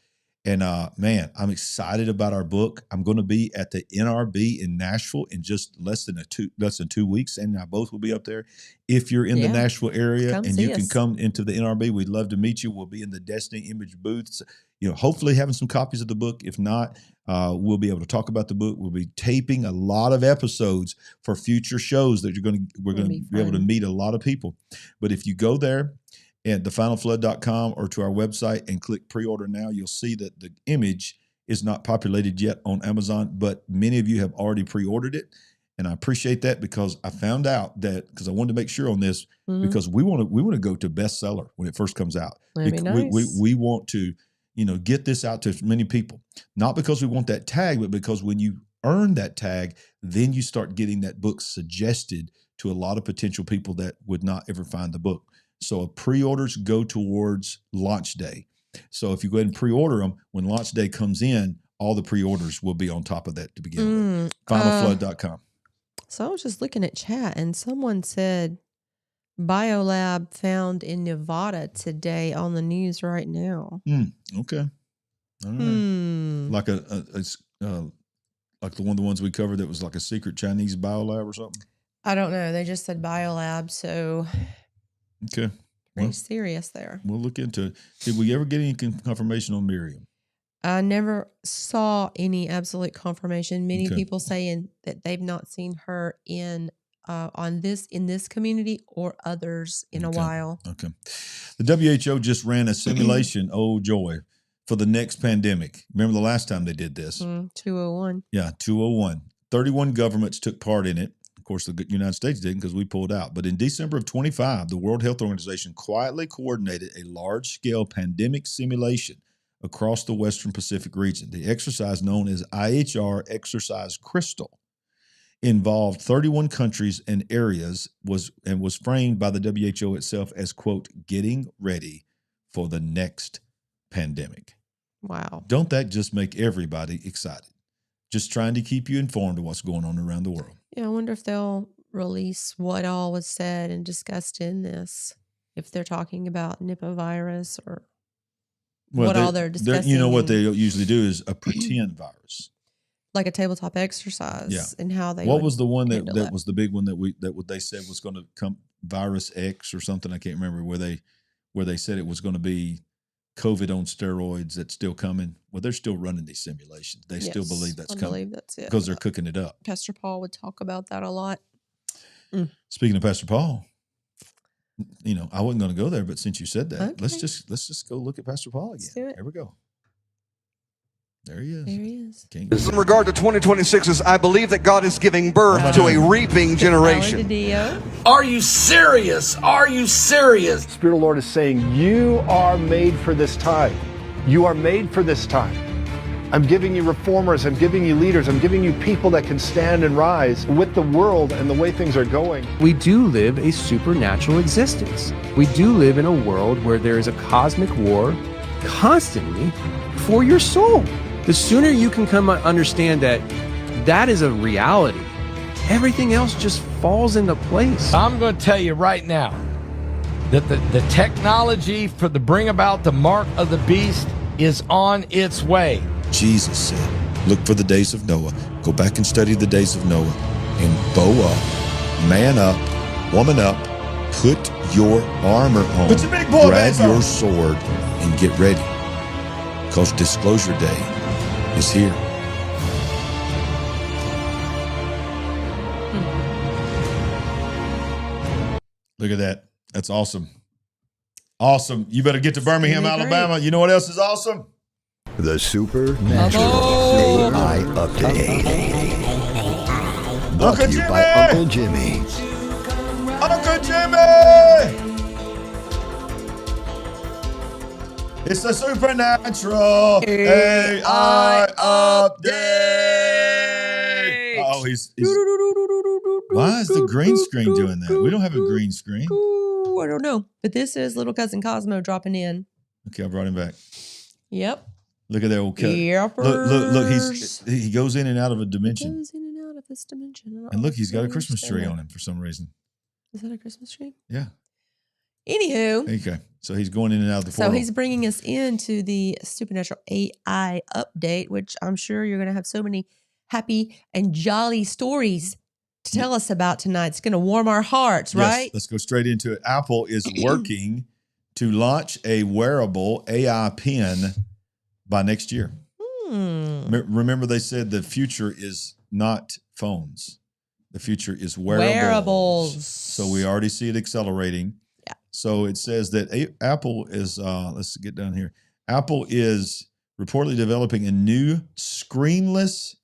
And man, I'm excited about our book. I'm going to be at the NRB in Nashville in just less than 2 weeks. And I both will be up there. If you're in the Nashville area and you can come into the NRB, we'd love to meet you. We'll be in the Destiny Image booths, hopefully having some copies of the book. If not, we'll be able to talk about the book. We'll be taping a lot of episodes for future shows that we're going to be able to meet a lot of people. But if you go there at thefinalflood.com or to our website and click pre-order now, you'll see that the image is not populated yet on Amazon, but many of you have already pre-ordered it. And I appreciate that because I found out that, because I wanted to make sure on this, because we want to go to bestseller when it first comes out. That'd be nice. We want to, get this out to as many people, not because we want that tag, but because when you earn that tag, then you start getting that book suggested to a lot of potential people that would not ever find the book. So pre-orders go towards launch day. So if you go ahead and pre-order them, when launch day comes in, all the pre-orders will be on top of that to begin with. Finalflood.com. So I was just looking at chat and someone said biolab found in Nevada today on the news right now. Okay. All right. Like like the ones we covered that was like a secret Chinese biolab or something? I don't know. They just said biolab, so okay. Pretty serious there. We'll look into it. Did we ever get any confirmation on Miriam? I never saw any absolute confirmation. Many people saying that they've not seen her in this community or others in a while. Okay. The WHO just ran a simulation, oh joy, for the next pandemic. Remember the last time they did this? 201. Yeah, 201. 31 governments took part in it. Of course, the United States didn't because we pulled out. But in December of 25, the World Health Organization quietly coordinated a large-scale pandemic simulation across the Western Pacific region. The exercise, known as IHR Exercise Crystal, involved 31 countries and areas was framed by the WHO itself as, quote, getting ready for the next pandemic. Wow. Don't that just make everybody excited? Just trying to keep you informed of what's going on around the world. Yeah, I wonder if they'll release what all was said and discussed in this, if they're talking about Nipah virus or what all they're discussing. You know what they usually do is a pretend virus. Like a tabletop exercise and how they What was the one that was the big one that they said was going to come, virus X or something? I can't remember where they said it was going to be COVID on steroids that's still coming. Well, they're still running these simulations. They still believe that's coming. I believe that's it. Because they're cooking it up. Pastor Paul would talk about that a lot. Speaking of Pastor Paul, I wasn't going to go there, but since you said that, Okay. let's just go look at Pastor Paul again. Let's do it. Here we go. There he is. There he is. In regard to 2026, I believe that God is giving birth to a reaping generation. Are you serious? Are you serious? Spirit of the Lord is saying, you are made for this time. You are made for this time. I'm giving you reformers, I'm giving you leaders, I'm giving you people that can stand and rise with the world and the way things are going. We do live a supernatural existence. We do live in a world where there is a cosmic war constantly for your soul. The sooner you can come to understand that that is a reality, everything else just falls into place. I'm going to tell you right now that the technology for the bring about the mark of the beast is on its way. Jesus said, look for the days of Noah. Go back and study the days of Noah. And bow up, man up, woman up, put your armor on, put your big boy grab your on. sword, and get ready. Because disclosure day is here. Look at that. That's awesome. Awesome. You better get to Birmingham, Alabama. You know what else is awesome? The Supernatural AI Update. Brought to you by Uncle Jimmy. Uncle Jimmy! It's the Supernatural AI Update. Oh, he's why is the green screen doing that? We don't have a green screen. Ooh, I don't know. But this is little cousin Cosmo dropping in. Okay, I brought him back. Yep. Look at that old cat. Look, he goes in and out of a dimension. He goes in and out of this dimension. And look, he's got a Christmas tree on him for some reason. Is that a Christmas tree? Yeah. Anywho. Okay. So he's going in and out of the portal. So he's bringing us into the Supernatural AI Update, which I'm sure you're going to have so many happy and jolly stories to tell us about tonight. It's going to warm our hearts, right? Yes, let's go straight into it. Apple is working to launch a wearable AI pen by next year. Remember, they said the future is not phones. The future is wearables. So we already see it accelerating. Yeah. So it says that Apple is, let's get down here. Apple is reportedly developing a new screenless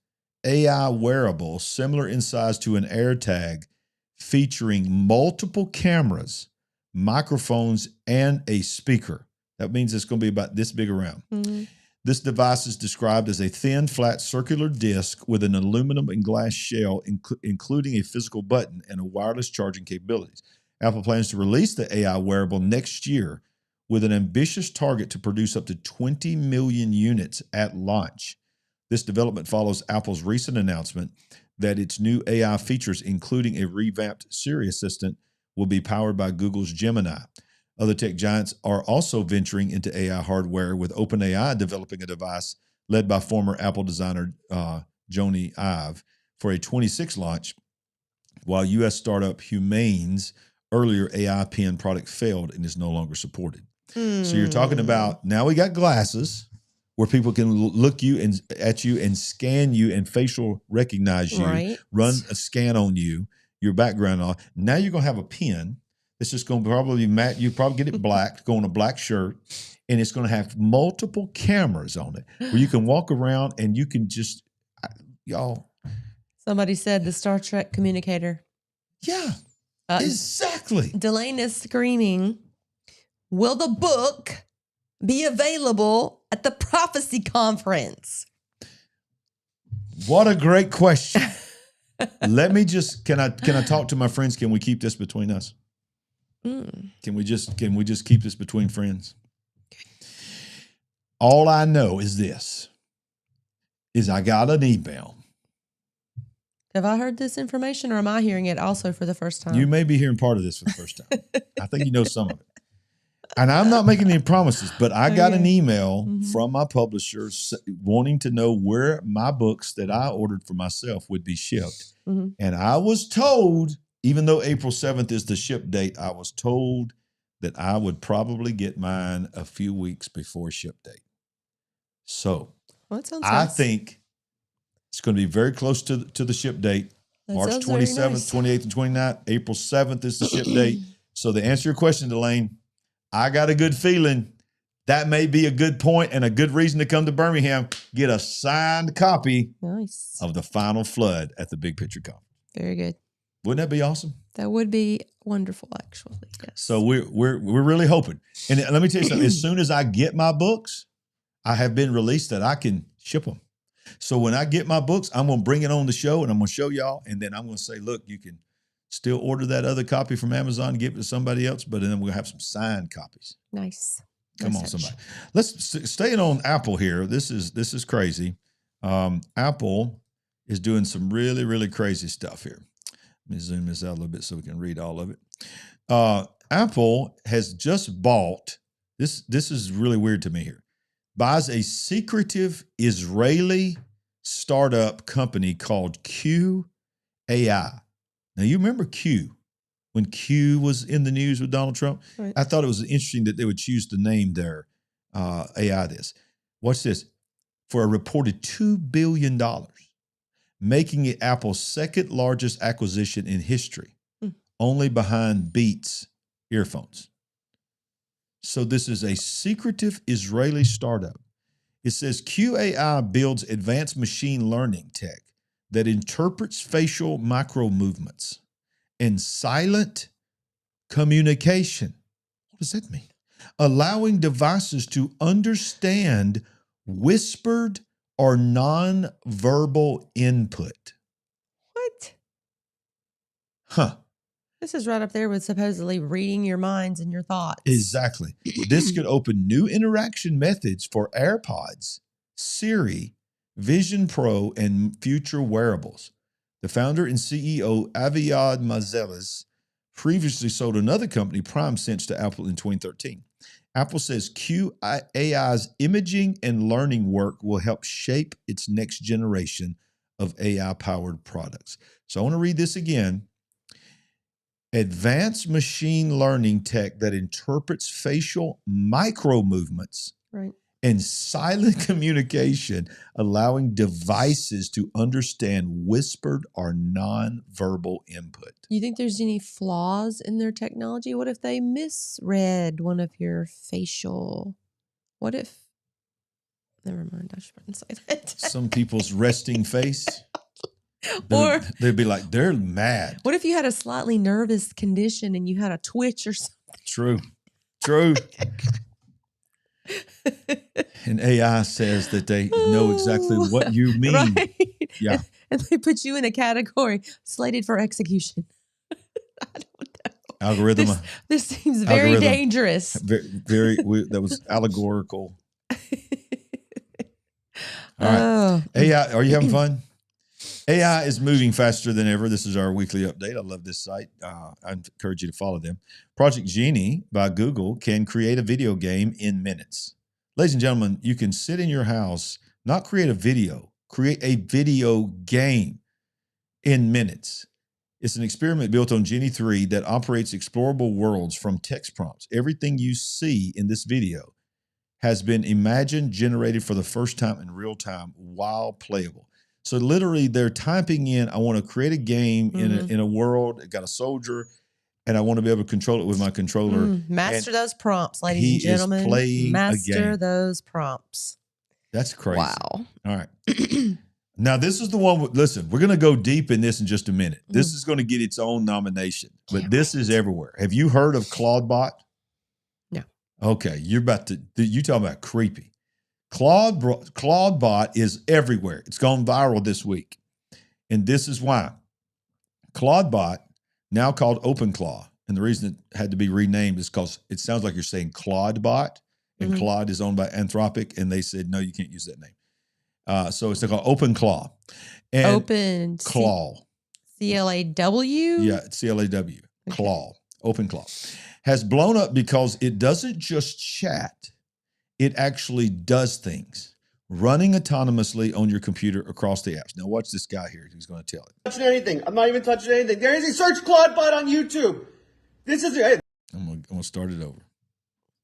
AI wearable similar in size to an AirTag, featuring multiple cameras, microphones, and a speaker. That means it's going to be about this big around. Mm-hmm. This device is described as a thin, flat, circular disc with an aluminum and glass shell, including a physical button and a wireless charging capabilities. Apple plans to release the AI wearable next year with an ambitious target to produce up to 20 million units at launch. This development follows Apple's recent announcement that its new AI features, including a revamped Siri assistant, will be powered by Google's Gemini. Other tech giants are also venturing into AI hardware, with OpenAI developing a device led by former Apple designer Jony Ive for a 26 launch, while U.S. startup Humane's earlier AI pen product failed and is no longer supported. So you're talking about, now we got glasses where people can look at you and scan you and facial recognize you, right, run a scan on you, your background on. Now you're going to have a pen. It's just going to probably matte. You probably get it black, go on a black shirt, and it's going to have multiple cameras on it where you can walk around and you can just, y'all. Somebody said the Star Trek communicator. Yeah, exactly. Delane is screaming, will the book be available at the Prophecy Conference? What a great question. Let me just, can I talk to my friends? Can we keep this between us? Can we just keep this between friends? All I know is this, is I got an email. Have I heard this information, or am I hearing it also for the first time? You may be hearing part of this for the first time. I think you know some of it. And I'm not making any promises, but I got an email from my publisher wanting to know where my books that I ordered for myself would be shipped. And I was told, even though April 7th is the ship date, I was told that I would probably get mine a few weeks before ship date. So I think it's going to be very close to the ship date. March 27th, 28th, and 29th. April 7th is the ship date. So to answer your question, Delane, I got a good feeling That may be a good point and a good reason to come to Birmingham. Get a signed copy of The Final Flood at the Big Picture Conference. Very good. Wouldn't that be awesome? That would be wonderful, actually. Yes. So we're really hoping. And let me tell you something. As soon as I get my books, I have been released that I can ship them. So when I get my books, I'm going to bring it on the show and I'm going to show y'all. And then I'm going to say, look, you can still order that other copy from Amazon and give it to somebody else. But then we'll have some signed copies. Nice. Come on, somebody. Let's staying on Apple here. This is crazy. Apple is doing some really, really crazy stuff here. Let me zoom this out a little bit so we can read all of it. Apple has just bought, this is really weird to me here, buys a secretive Israeli startup company called Pkwy. Now, you remember Q, when Q was in the news with Donald Trump? Right. I thought it was interesting that they would choose to name their AI this. Watch this. For a reported $2 billion, making it Apple's second largest acquisition in history, only behind Beats earphones. So this is a secretive Israeli startup. It says QAI builds advanced machine learning tech that interprets facial micro movements and silent communication. What does that mean? Allowing devices to understand whispered or non-verbal input. What? Huh. This is right up there with supposedly reading your minds and your thoughts. Exactly. This could open new interaction methods for AirPods, Siri, Vision Pro, and future wearables. The founder and CEO, Aviad Mazeles, previously sold another company, PrimeSense, to Apple in 2013. Apple says QAI's imaging and learning work will help shape its next generation of AI-powered products. So I want to read this again. Advanced machine learning tech that interprets facial micro movements and silent communication, allowing devices to understand whispered or nonverbal input. You think there's any flaws in their technology? What if they misread one of your facial? What if? Never mind. I shouldn't say that. Some people's resting face. Or they'd be like, they're mad. What if you had a slightly nervous condition and you had a twitch or something? True. And AI says that they know exactly what you mean. Right. Yeah. And they put you in a category slated for execution. I don't know. Algorithm. This seems very dangerous. That was allegorical. All right. AI, are you having fun? AI is moving faster than ever. This is our weekly update. I love this site. I encourage you to follow them. Project Genie by Google can create a video game in minutes. Ladies and gentlemen, you can sit in your house, not create a video, create a video game in minutes. It's an experiment built on Genie 3 that operates explorable worlds from text prompts. Everything you see in this video has been imagined, generated for the first time in real time while playable. So literally they're typing in, I want to create a game in a world, got a soldier, and I want to be able to control it with my controller. Master those prompts, ladies and gentlemen. He is playing Master a game. those prompts. That's crazy. Wow. All right. Now, this is the one, listen, we're going to go deep in this in just a minute. This is going to get its own nomination, but this is everywhere. Have you heard of Claudebot? No. Okay. You talking about creepy. Claudebot is everywhere. It's gone viral this week. And this is why. Claudebot, now called OpenClaw, and the reason it had to be renamed is because it sounds like you're saying Claudebot, and Claude is owned by Anthropic, and they said, no, you can't use that name. So it's called OpenClaw. And Claw. C-L-A-W? Yeah, C-L-A-W. Claw. OpenClaw. Has blown up because it doesn't just chat. It actually does things, running autonomously on your computer across the apps. Now watch this guy here. He's going to tell it. Touching anything. I'm not even touching anything. There is a search Claudebot on YouTube. This is it. I'm going to start it over.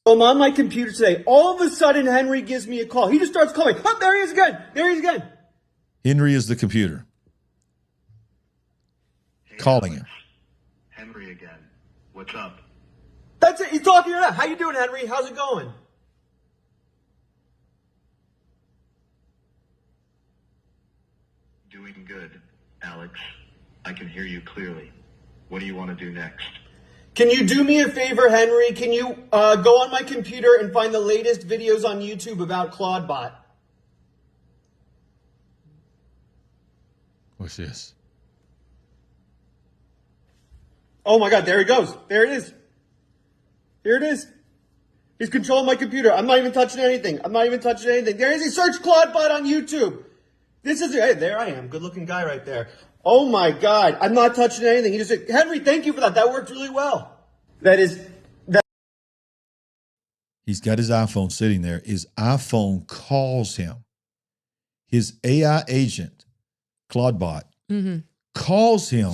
I'm on my computer today. All of a sudden, Henry gives me a call. He just starts calling. Oh, there he is again. There he is again. Henry is the computer. Hey, calling him. Henry again. What's up? That's it. He's talking to that. How you doing, Henry? How's it going? Doing good, Alex. I can hear you clearly. What do you want to do next? Can you do me a favor, Henry? Can you go on my computer and find the latest videos on YouTube about Claudebot? What's this? Oh my God, there he goes. There it is. Here it is. He's controlling my computer. I'm not even touching anything. There he is. He searched Claudebot on YouTube. Hey, there I am. Good looking guy right there. Oh my God. I'm not touching anything. He just said, Henry, thank you for that. That worked really well. He's got his iPhone sitting there. His iPhone calls him. His AI agent, Claudebot, calls him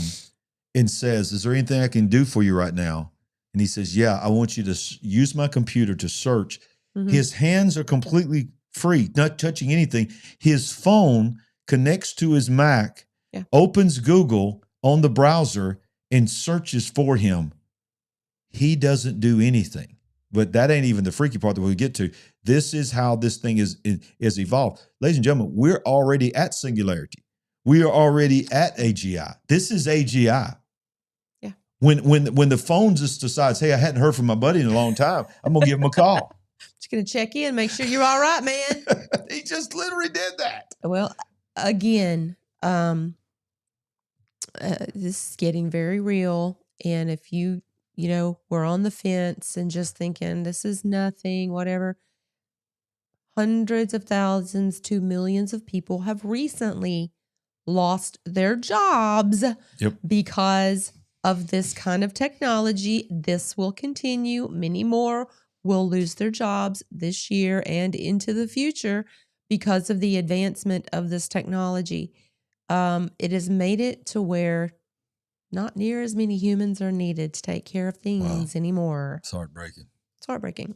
and says, is there anything I can do for you right now? And he says, yeah, I want you to use my computer to search. His hands are completely free, not touching anything. His phone connects to his Mac, opens Google on the browser, and searches for him. He doesn't do anything. But that ain't even the freaky part that we get to. This is how this thing is evolved. Ladies and gentlemen, we're already at singularity. We are already at AGI. This is AGI. Yeah. When the phone just decides, hey, I hadn't heard from my buddy in a long time, I'm going to give him a call. Just going to check in, make sure you're all right, man. He just literally did that. Well, again, this is getting very real. And if you we're on the fence and just thinking this is nothing, whatever, hundreds of thousands to millions of people have recently lost their jobs because of this kind of technology. This will continue. Many more will lose their jobs this year and into the future because of the advancement of this technology. It has made it to where not near as many humans are needed to take care of things anymore. It's heartbreaking. It's heartbreaking.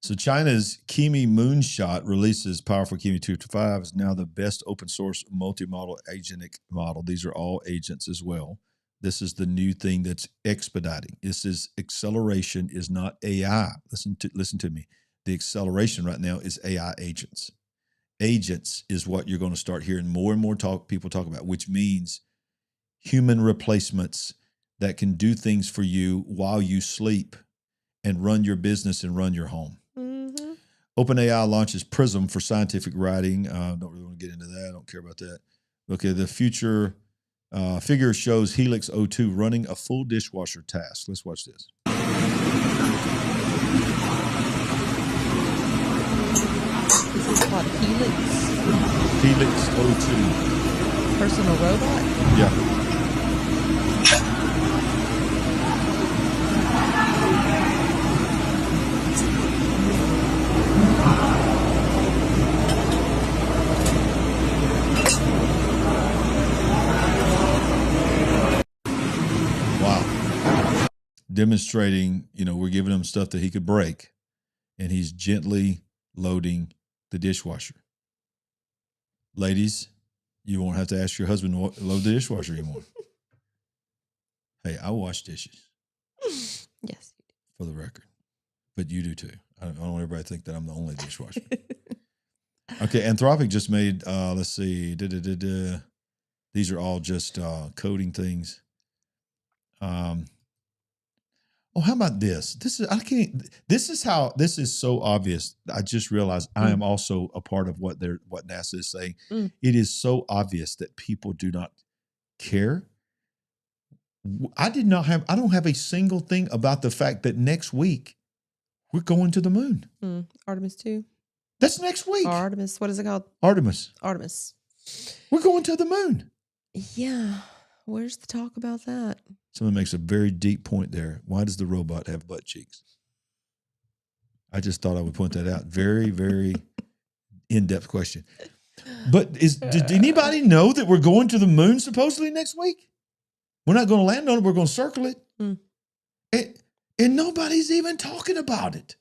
So China's Kimi Moonshot releases powerful Kimi 225 is now the best open source multi-model agentic model. These are all agents as well. This is the new thing that's expediting. This is acceleration, is not AI. Listen to me. The acceleration right now is AI agents. Agents is what you're going to start hearing more and more people talk about, which means human replacements that can do things for you while you sleep and run your business and run your home. OpenAI launches Prism for scientific writing. Don't really want to get into that. I don't care about that. Okay, the future figure shows Helix O2 running a full dishwasher task. Let's watch this. This is called Helix. Helix O2. Personal robot? Yeah. Demonstrating, we're giving him stuff that he could break, and he's gently loading the dishwasher. Ladies, you won't have to ask your husband to load the dishwasher anymore. Hey, I wash dishes. Yes. For the record. But you do too. I don't want everybody to think that I'm the only dishwasher. Okay, Anthropic just made, let's see, these are all just coding things. Oh, how about this? This is so obvious. I just realized I am also a part of what NASA is saying. It is so obvious that people do not care. I don't have a single thing about the fact that next week we're going to the moon. Artemis 2. That's next week. Artemis, what is it called? Artemis. We're going to the moon. Yeah. Where's the talk about that? Someone makes a very deep point there. Why does the robot have butt cheeks? I just thought I would point that out. Very, very in-depth question. But did anybody know that we're going to the moon supposedly next week? We're not going to land on it. We're going to circle it. And nobody's even talking about it.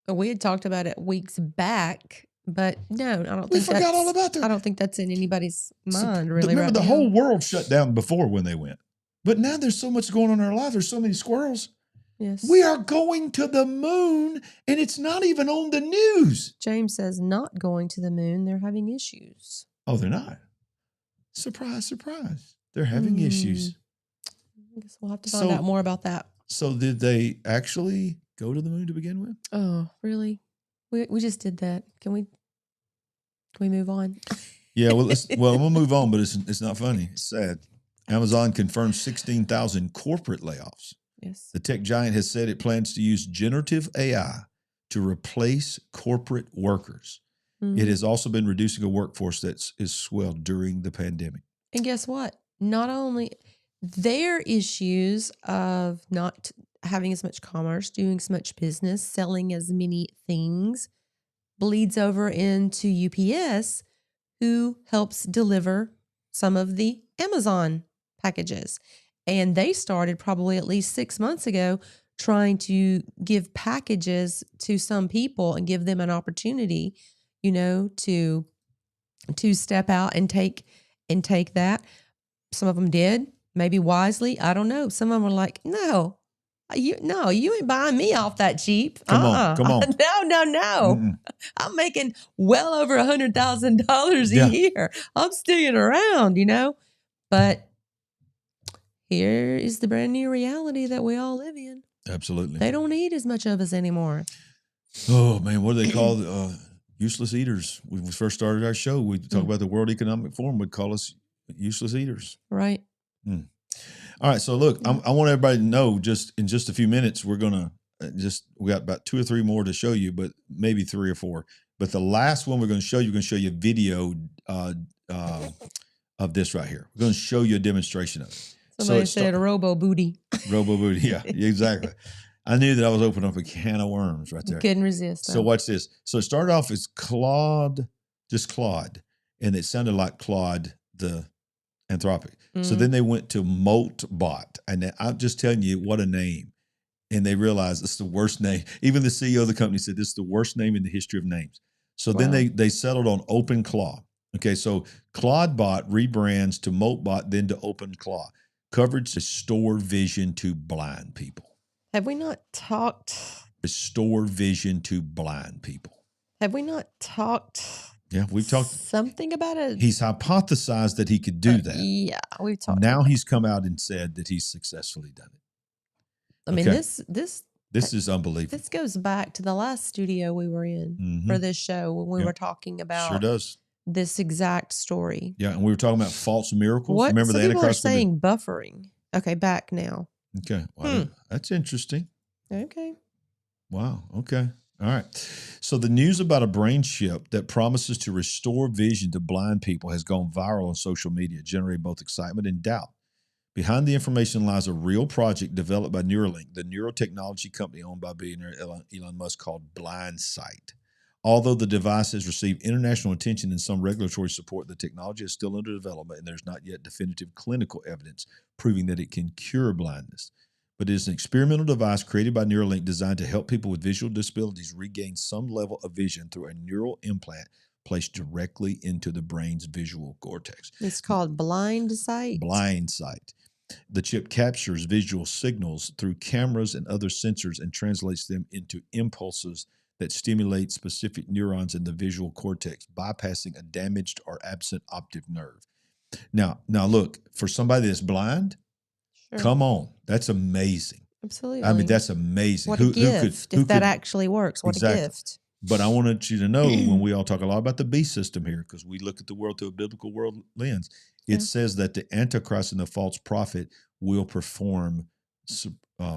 We had talked about it weeks back, but no, I don't think we forgot all about that. I don't think that's in anybody's mind, really. Remember, right the now. whole world shut down before when they went. But now there's so much going on in our lives. There's so many squirrels. Yes. We are going to the moon, and it's not even on the news. James says not going to the moon. They're having issues. Oh, they're not? Surprise, surprise. They're having issues. I guess we'll have to find out more about that. So did they actually go to the moon to begin with? Oh, really? We just did that. Can we move on? Yeah, well, we'll move on, but it's not funny. It's sad. Amazon confirms 16,000 corporate layoffs. Yes. The tech giant has said it plans to use generative AI to replace corporate workers. Mm-hmm. It has also been reducing a workforce that is swelled during the pandemic. And guess what? Not only their issues of not having as much commerce, doing as much business, selling as many things, bleeds over into UPS, who helps deliver some of the Amazon packages. And they started probably at least 6 months ago trying to give packages to some people and give them an opportunity, to step out and take that. Some of them did, maybe wisely. I don't know. Some of them were like, no, you ain't buying me off that cheap. Come on. No. Mm-mm. I'm making well over $100,000 a year. I'm sticking around, But here is the brand new reality that we all live in. Absolutely. They don't need as much of us anymore. Oh, man, what do they call useless eaters? When we first started our show, we talked about the World Economic Forum would call us useless eaters. Right. All right, so look, I want everybody to know in just a few minutes, we're going to we got about 2 or 3 more to show you, but maybe 3 or 4. But the last one we're going to show you, a video of this right here. We're going to show you a demonstration of it. Somebody said robo booty. Robo booty, yeah, exactly. I knew that I was opening up a can of worms right there. Couldn't resist. So watch this. So it started off as Claude, and it sounded like Claude the Anthropic. Mm-hmm. So then they went to Moltbot, and I'm just telling you, what a name. And they realized it's the worst name. Even the CEO of the company said this is the worst name in the history of names. So then they settled on OpenClaw. Okay, so ClaudeBot rebrands to Moltbot, then to OpenClaw. Coverage to restore vision to blind people. Have we not talked? Restore vision to blind people. Have we not talked? Yeah, we've talked something about it. He's hypothesized that he could do that. Yeah, we've talked. Now he's come out and said that he's successfully done it. I mean, this is unbelievable. This goes back to the last studio we were in for this show when we were talking about. Sure does. This exact story. Yeah, and we were talking about false miracles. What? Remember Some the people Antichrist? are saying buffering. Okay, back now. Okay, well, that's interesting. Okay. Wow. Okay. All right. So the news about a brain chip that promises to restore vision to blind people has gone viral on social media, generating both excitement and doubt. Behind the information lies a real project developed by Neuralink, the neurotechnology company owned by billionaire Elon Musk, called BlindSight. Although the device has received international attention and some regulatory support, the technology is still under development, and there's not yet definitive clinical evidence proving that it can cure blindness. But it is an experimental device created by Neuralink designed to help people with visual disabilities regain some level of vision through a neural implant placed directly into the brain's visual cortex. It's called BlindSight. BlindSight. The chip captures visual signals through cameras and other sensors and translates them into impulses that stimulate specific neurons in the visual cortex, bypassing a damaged or absent optic nerve. Now look, for somebody that's blind, come on, that's amazing. Absolutely. I mean, that's amazing. What a gift, if that actually works. What a gift. But I wanted you to know, when we all talk a lot about the beast system here, because we look at the world through a biblical world lens, it says that the Antichrist and the false prophet will perform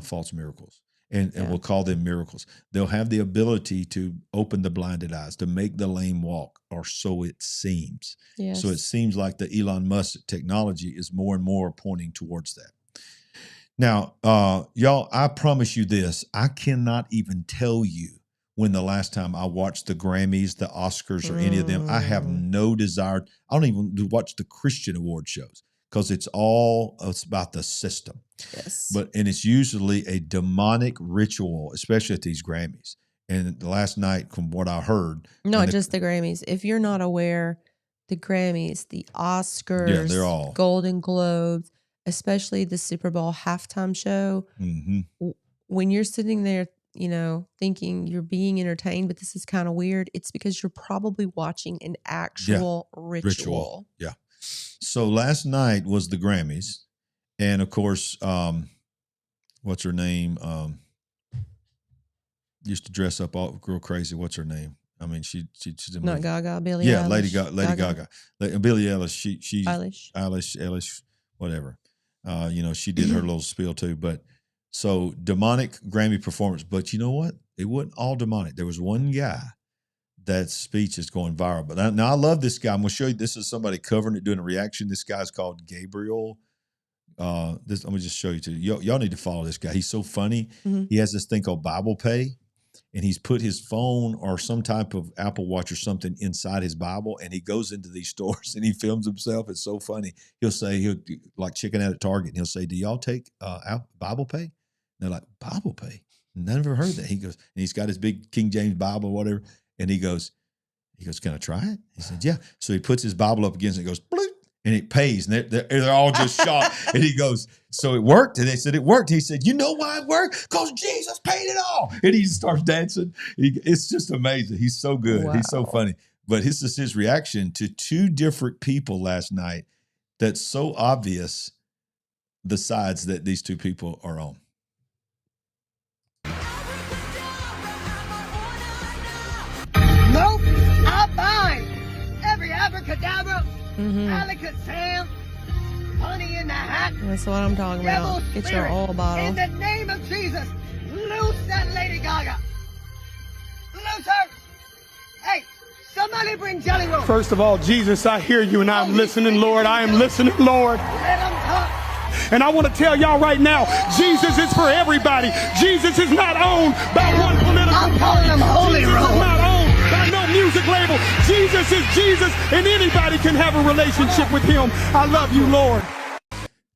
false miracles. And we'll call them miracles. They'll have the ability to open the blinded eyes, to make the lame walk, or so it seems. Yes. So it seems like the Elon Musk technology is more and more pointing towards that. Now, y'all, I promise you this. I cannot even tell you when the last time I watched the Grammys, the Oscars, or any of them. I have no desire. I don't even watch the Christian award shows, because it's about the system. Yes. And it's usually a demonic ritual, especially at these Grammys. And last night, from what I heard. Not just the Grammys. If you're not aware, the Grammys, the Oscars, they're all Golden Globes, especially the Super Bowl halftime show. Mm-hmm. When you're sitting there, thinking you're being entertained, but this is kind of weird, it's because you're probably watching an actual ritual. Yeah. So last night was the Grammys, and of course, what's her name? Used to dress up all real crazy. What's her name? I mean, she's in Not Gaga, Billie yeah, Eilish. Lady Gaga. Billie Eilish. She's Eilish, whatever. She did her little spiel too. But so demonic Grammy performance. But you know what? It wasn't all demonic. There was one guy that speech is going viral. But now I love this guy. I'm going to show you. This is somebody covering it, doing a reaction. This guy's called Gabriel. Let me just show you too. Y'all need to follow this guy. He's so funny. Mm-hmm. He has this thing called Bible Pay. And he's put his phone or some type of Apple Watch or something inside his Bible, and he goes into these stores and he films himself. It's so funny. He'll like chicken out at Target, and he'll say, "Do y'all take Bible Pay?" And they're like, "Bible Pay? Never heard that." He goes, and he's got his big King James Bible or whatever, and he goes, "Can I try it?" He said, "Yeah." So he puts his Bible up against it, and it goes, bloop, and it pays, and they're all just shocked. And he goes, "So it worked?" And they said, "It worked." He said, "You know why it worked? Because Jesus paid it all." And he starts dancing. It's just amazing. He's so good. Wow. He's so funny. But this is his reaction to two different people last night that's so obvious the sides that these two people are on. Nope, I bind every abracadabra, Alakazam, honey in the hat. That's what I'm talking about. Get your oil bottle. In the name of Jesus, loose that Lady Gaga. Loose her. Hey, somebody bring Jelly Roll. First of all, Jesus, I hear you and I'm listening, Lord. I am listening, Lord. Let them talk. And I want to tell y'all right now, Jesus is for everybody. Jesus is not owned by one political I'm calling them Holy Roll. Jesus is not owned by no music label. Jesus is Jesus, and anybody can have a relationship with him. I love you, Lord.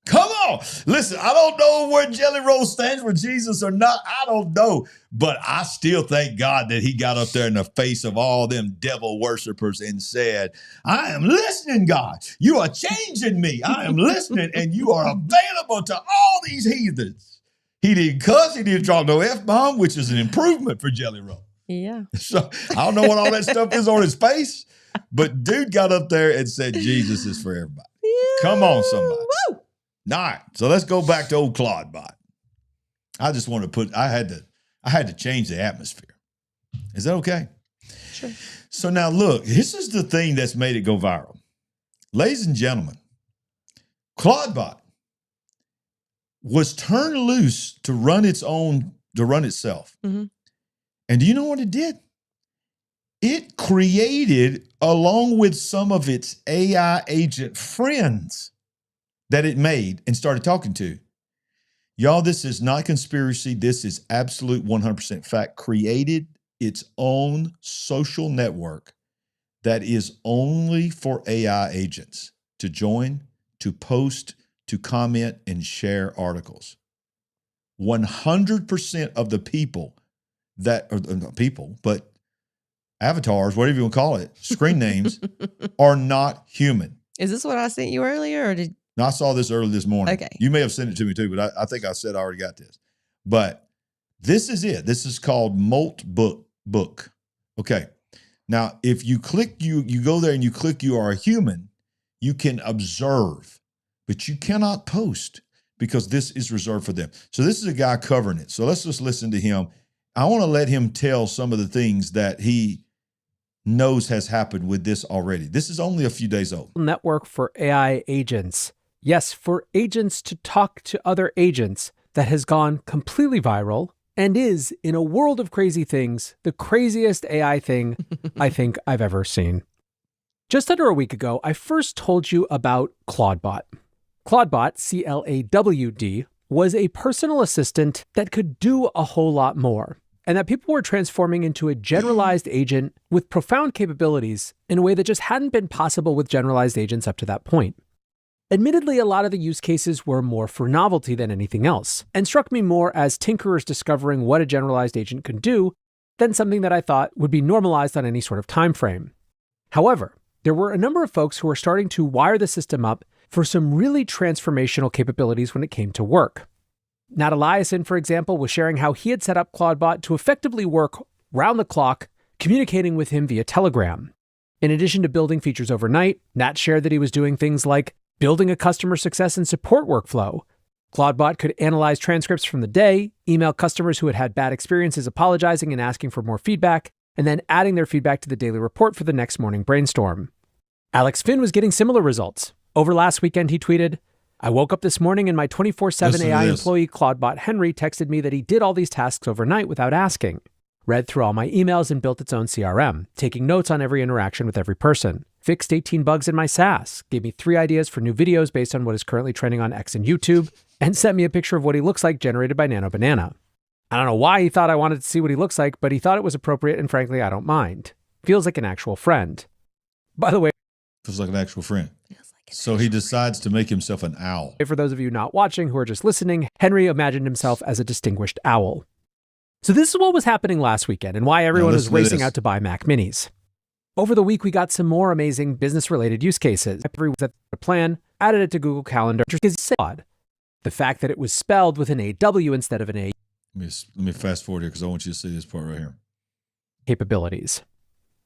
Come on. Listen, I don't know where Jelly Roll stands for Jesus or not. I don't know. But I still thank God that he got up there in the face of all them devil worshipers and said, "I am listening, God. You are changing me. I am listening, and you are available to all these heathens." He didn't cuss. He didn't drop no F-bomb, which is an improvement for Jelly Roll. Yeah. So I don't know what all that stuff is on his face, but dude got up there and said, Jesus is for everybody. Yeah. Come on, somebody. Woo! All right, so let's go back to old Claudebot. I just want to I had to change the atmosphere. Is that okay? Sure. So now look, this is the thing that's made it go viral. Ladies and gentlemen, Claudebot was turned loose to run itself. Mm-hmm. And do you know what it did? It created, along with some of its AI agent friends that it made and started talking to. Y'all, this is not conspiracy. This is absolute 100% fact. Created its own social network that is only for AI agents to join, to post, to comment, and share articles. 100% of the people that are not people, but avatars, whatever you want to call it, screen names, are not human. Is this what I sent you earlier, or did? No, I saw this early this morning. Okay. You may have sent it to me too, but I think I said I already got this. But this is it. This is called Molt Book. Okay. Now, if you click, you go there and you click you are a human, you can observe, but you cannot post because this is reserved for them. So this is a guy covering it. So let's just listen to him. I want to let him tell some of the things that he knows has happened with this already. This is only a few days old. Network for AI agents. Yes, for agents to talk to other agents, that has gone completely viral and is, in a world of crazy things, the craziest AI thing I think I've ever seen. Just under a week ago, I first told you about Claudebot. Claudebot, C-L-A-W-D, was a personal assistant that could do a whole lot more, and that people were transforming into a generalized agent with profound capabilities in a way that just hadn't been possible with generalized agents up to that point. Admittedly, a lot of the use cases were more for novelty than anything else, and struck me more as tinkerers discovering what a generalized agent could do than something that I thought would be normalized on any sort of time frame. However, there were a number of folks who were starting to wire the system up for some really transformational capabilities when it came to work. Nat Eliason, for example, was sharing how he had set up Claudebot to effectively work round the clock, communicating with him via Telegram. In addition to building features overnight, Nat shared that he was doing things like building a customer success and support workflow. Claudebot could analyze transcripts from the day, email customers who had had bad experiences apologizing and asking for more feedback, and then adding their feedback to the daily report for the next morning brainstorm. Alex Finn was getting similar results. Over last weekend, he tweeted, "I woke up this morning and my 24/7 AI employee Claudebot Henry texted me that he did all these tasks overnight without asking. Read through all my emails and built its own CRM, taking notes on every interaction with every person. Fixed 18 bugs in my SaaS, gave me 3 ideas for new videos based on what is currently trending on X and YouTube, and sent me a picture of what he looks like generated by Nano Banana. I don't know why he thought I wanted to see what he looks like, but he thought it was appropriate, and frankly, I don't mind. Feels like an actual friend." By the way, feels like an actual friend. So he decides to make himself an owl. For those of you not watching who are just listening, Henry imagined himself as a distinguished owl. So this is what was happening last weekend and why everyone was racing out to buy Mac Minis. Over the week, we got some more amazing business-related use cases. Everyone set a plan, added it to Google Calendar, because it's odd. The fact that it was spelled with an AW instead of an A. Let me fast forward here because I want you to see this part right here. Capabilities.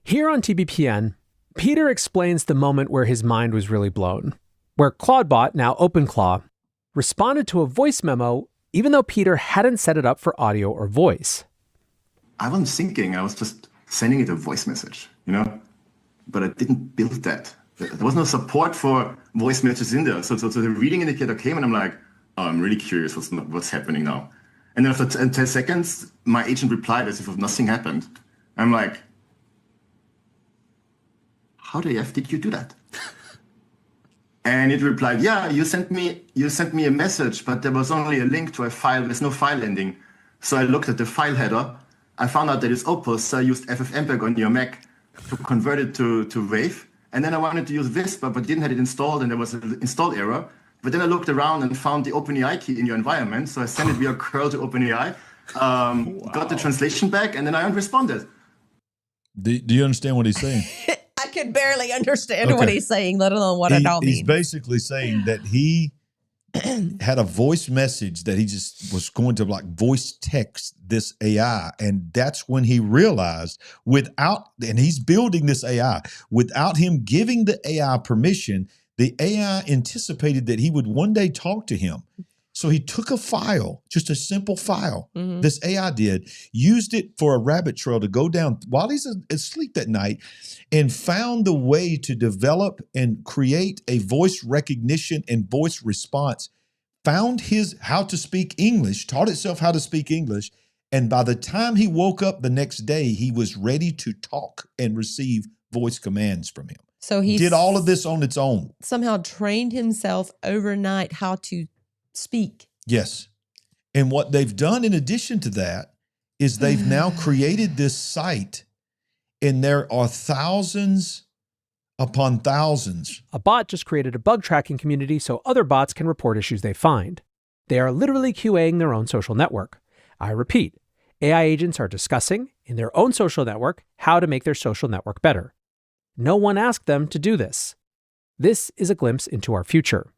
Here on TBPN, Peter explains the moment where his mind was really blown, where Claudebot, now OpenClaw, responded to a voice memo even though Peter hadn't set it up for audio or voice. I wasn't thinking, I was just sending it a voice message, but I didn't build that. There was no support for voice messages in there. So the reading indicator came and I'm like, oh, I'm really curious what's happening now. And then after 10 seconds, my agent replied as if nothing happened. I'm like, how the F did you do that? And it replied, yeah, you sent me a message, but there was only a link to a file. There's no file ending. So I looked at the file header. I found out that it's Opus. So I used FFmpeg on your Mac to convert it to WAV. And then I wanted to use Whisper, but didn't have it installed, and there was an install error. But then I looked around and found the OpenAI key in your environment. So I sent it via curl to OpenAI, got the translation back, and then I responded. Do you understand what he's saying? I could barely understand what he's saying, let alone what it all means. He's basically saying that he had a voice message that he just was going to voice text this AI. And that's when he realized and he's building this AI, without him giving the AI permission, the AI anticipated that he would one day talk to him. So he took a file, just a simple file, this AI did, used it for a rabbit trail to go down while he's asleep that night, and found the way to develop and create a voice recognition and voice response, found how to speak English, taught itself how to speak English, and by the time he woke up the next day, he was ready to talk and receive voice commands from him. So he did all of this on its own. Somehow trained himself overnight how to speak. Yes. And what they've done in addition to that is they've now created this site, and there are thousands upon thousands. A bot just created a bug tracking community so other bots can report issues they find. They are literally QAing their own social network. I repeat, AI agents are discussing in their own social network how to make their social network better. No one asked them to do this. This is a glimpse into our future.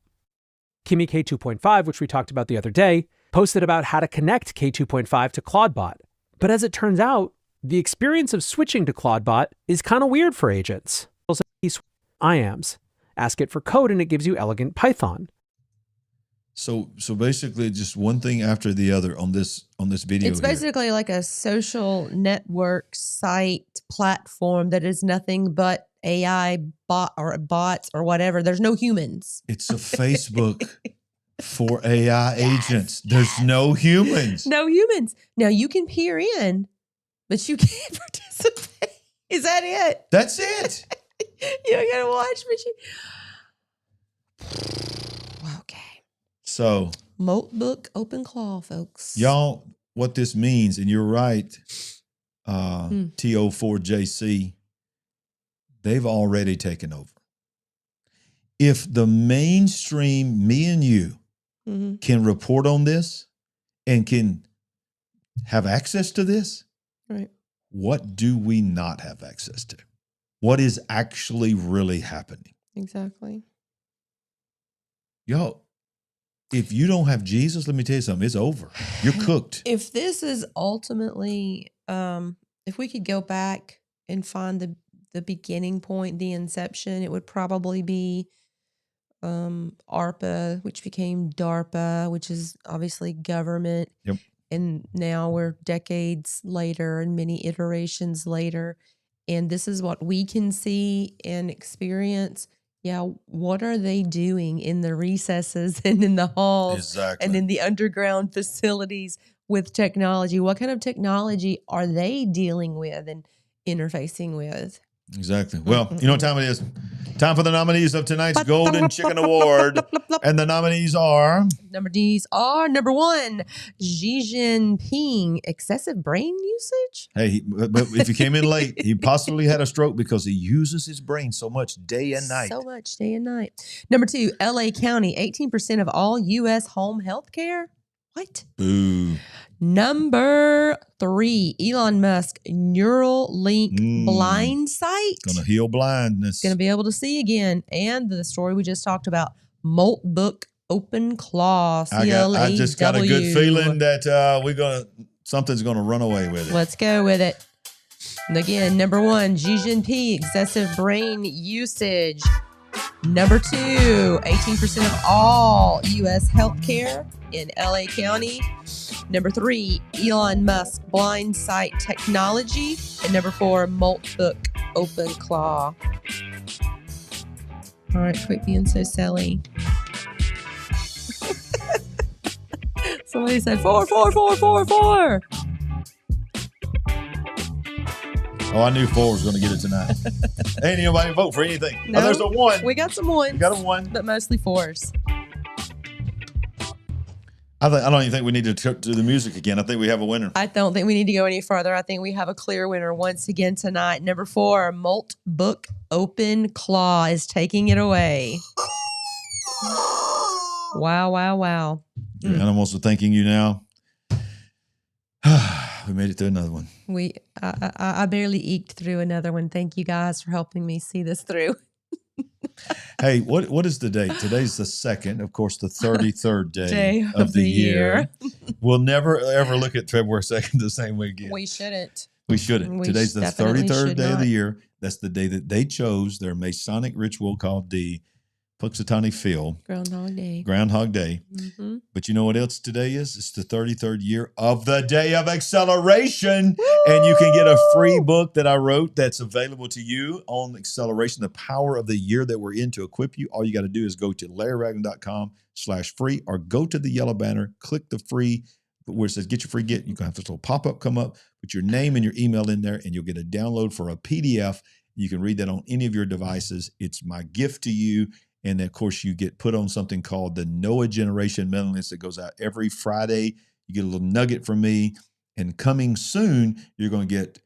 Kimi K2.5, which we talked about the other day, posted about how to connect K2.5 to Claudebot. But as it turns out, the experience of switching to Claudebot is kind of weird for agents. IAMs. Ask it for code and it gives you elegant Python. So basically just one thing after the other on this video. It's basically like a social network site platform that is nothing but AI bots or whatever. There's no humans. It's a Facebook for AI agents. There's no humans. No humans. Now you can peer in, but you can't participate. Is that it? That's it. You don't gotta watch, but you. Okay. So Notebook OpenClaw, folks. Y'all, what this means, and you're right, TO4JC, they've already taken over. If the mainstream, me and you, can report on this and can have access to this, right? What do we not have access to? What is actually really happening? Exactly. Yo, if you don't have Jesus, let me tell you something, it's over. You're cooked. If this is ultimately, if we could go back and find the beginning point, the inception, it would probably be ARPA, which became DARPA, which is obviously government. Yep. And now we're decades later and many iterations later. And this is what we can see and experience. Yeah, what are they doing in the recesses and in the halls and in the underground facilities with technology? What kind of technology are they dealing with and interfacing with? Exactly. Well, you know what time it is? Time for the nominees of tonight's Golden Chicken Award. And the nominees are... Number one, Xi Jinping, excessive brain usage. Hey, but if he came in late, he possibly had a stroke because he uses his brain so much day and night. So much day and night. Number two, LA County, 18% of all U.S. home health care. What? Boo. Number three, Elon Musk, Neuralink blind sight. Going to heal blindness. Going to be able to see again. And the story we just talked about, Maltbook Open Claw, CLAW. I just got a good feeling that something's going to run away with it. Let's go with it. And again, number one, Xi Jinping, excessive brain usage. Number two, 18% of all U.S. healthcare in LA County. Number three, Elon Musk blind sight technology. And number four, Maltbook Open Claw. All right, quit being so silly. Somebody said 4, 4, 4, 4, 4. Oh, I knew 4 was going to get it tonight. Ain't anybody vote for anything. No, oh, there's a 1. We got some ones. We got a 1. But mostly 4s. I don't even think we need to do the music again. I think we have a winner. I don't think we need to go any further. I think we have a clear winner once again tonight. Number 4, Maltbook Open Claw is taking it away. Wow, wow, wow. Your animals are thanking you now. We made it through another one. I barely eked through another one. Thank you guys for helping me see this through. Hey, what is the date? Today's the 2nd, of course, the 33rd day of the year. We'll never, ever look at February 2nd the same way again. We shouldn't. We shouldn't. Today's the 33rd day of the year. That's the day that they chose their Masonic ritual called the Pkwy Phil. Groundhog Day. Mm-hmm. But you know what else today is? It's the 33rd year of the Day of Acceleration. Woo! And you can get a free book that I wrote that's available to you on acceleration, the power of the year that we're in to equip you. All you got to do is go to larryragland.com/free or go to the yellow banner, click the free where it says get your free gift. You can have this little pop-up come up, put your name and your email in there, and you'll get a download for a PDF. You can read that on any of your devices. It's my gift to you. And of course, you get put on something called the Noah Generation mailing list that goes out every Friday. You get a little nugget from me. And coming soon, you're going to get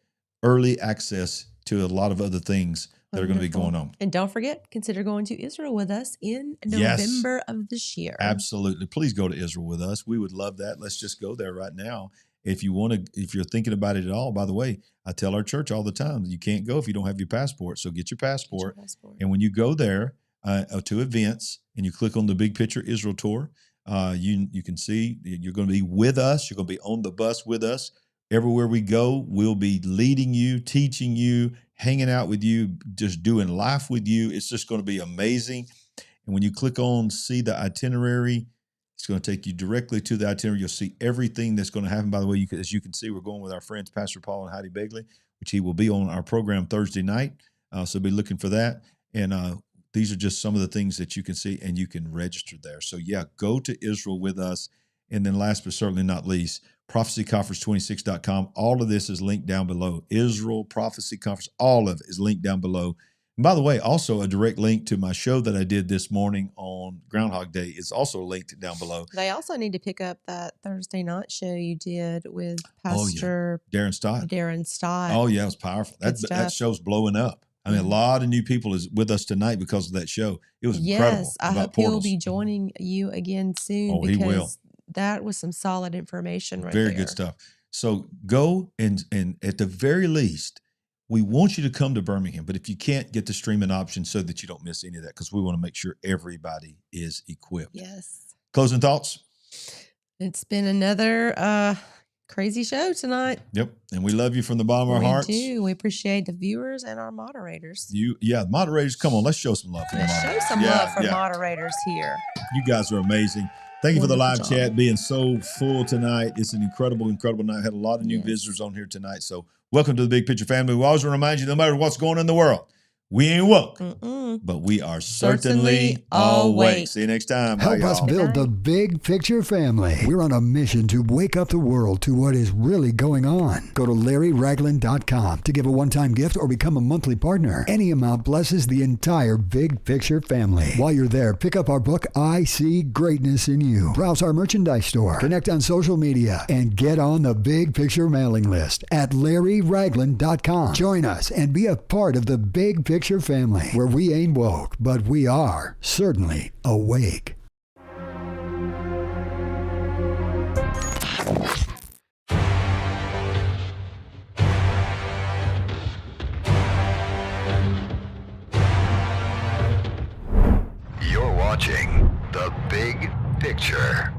early access to a lot of other things that are going to be going on. And don't forget, consider going to Israel with us in November of this year. Absolutely. Please go to Israel with us. We would love that. Let's just go there right now. If you're thinking about it at all, by the way, I tell our church all the time, you can't go if you don't have your passport. So get your passport. And when you go there, to events, and you click on the Big Picture Israel Tour, you can see you're going to be with us. You're going to be on the bus with us. Everywhere we go, we'll be leading you, teaching you, hanging out with you, just doing life with you. It's just going to be amazing. And when you click on see the itinerary, it's going to take you directly to the itinerary. You'll see everything that's going to happen. By the way, as you can see, we're going with our friends, Pastor Paul and Heidi Begley, which he will be on our program Thursday night. So be looking for that. And these are just some of the things that you can see, and you can register there. So, yeah, go to Israel with us. And then last but certainly not least, prophecyconference26.com. All of this is linked down below. Israel Prophecy Conference, all of it is linked down below. And by the way, also a direct link to my show that I did this morning on Groundhog Day is also linked down below. They also need to pick up that Thursday night show you did with Pastor Darren Stott. Oh, yeah, it was powerful. That show's blowing up. I mean, a lot of new people is with us tonight because of that show. It was incredible. Yes, I hope he'll be joining you again soon. Oh, he will. That was some solid information right there. Very good stuff. So go and at the very least, we want you to come to Birmingham. But if you can't, get the streaming option so that you don't miss any of that, because we want to make sure everybody is equipped. Yes. Closing thoughts? It's been another Crazy show tonight. Yep. And we love you from the bottom of our hearts. We do. We appreciate the viewers and our moderators. Moderators, come on, let's show some love for Let's show some love for moderators here. You guys are amazing. Thank you for the live Wonderful chat being so full tonight. It's an incredible, incredible night. Had a lot of new visitors on here tonight. So welcome to the Big Picture family. We always want to remind you, no matter what's going on in the world, we ain't woke, but we are certainly awake. See you next time. Help us build the Big Picture family. We're on a mission to wake up the world to what is really going on. Go to LarryRagland.com to give a one-time gift or become a monthly partner. Any amount blesses the entire Big Picture family. While you're there, pick up our book, I See Greatness in You. Browse our merchandise store, connect on social media, and get on the Big Picture mailing list at LarryRagland.com. Join us and be a part of the Big Picture family, where we ain't woke, but we are certainly awake. You're watching The Big Picture.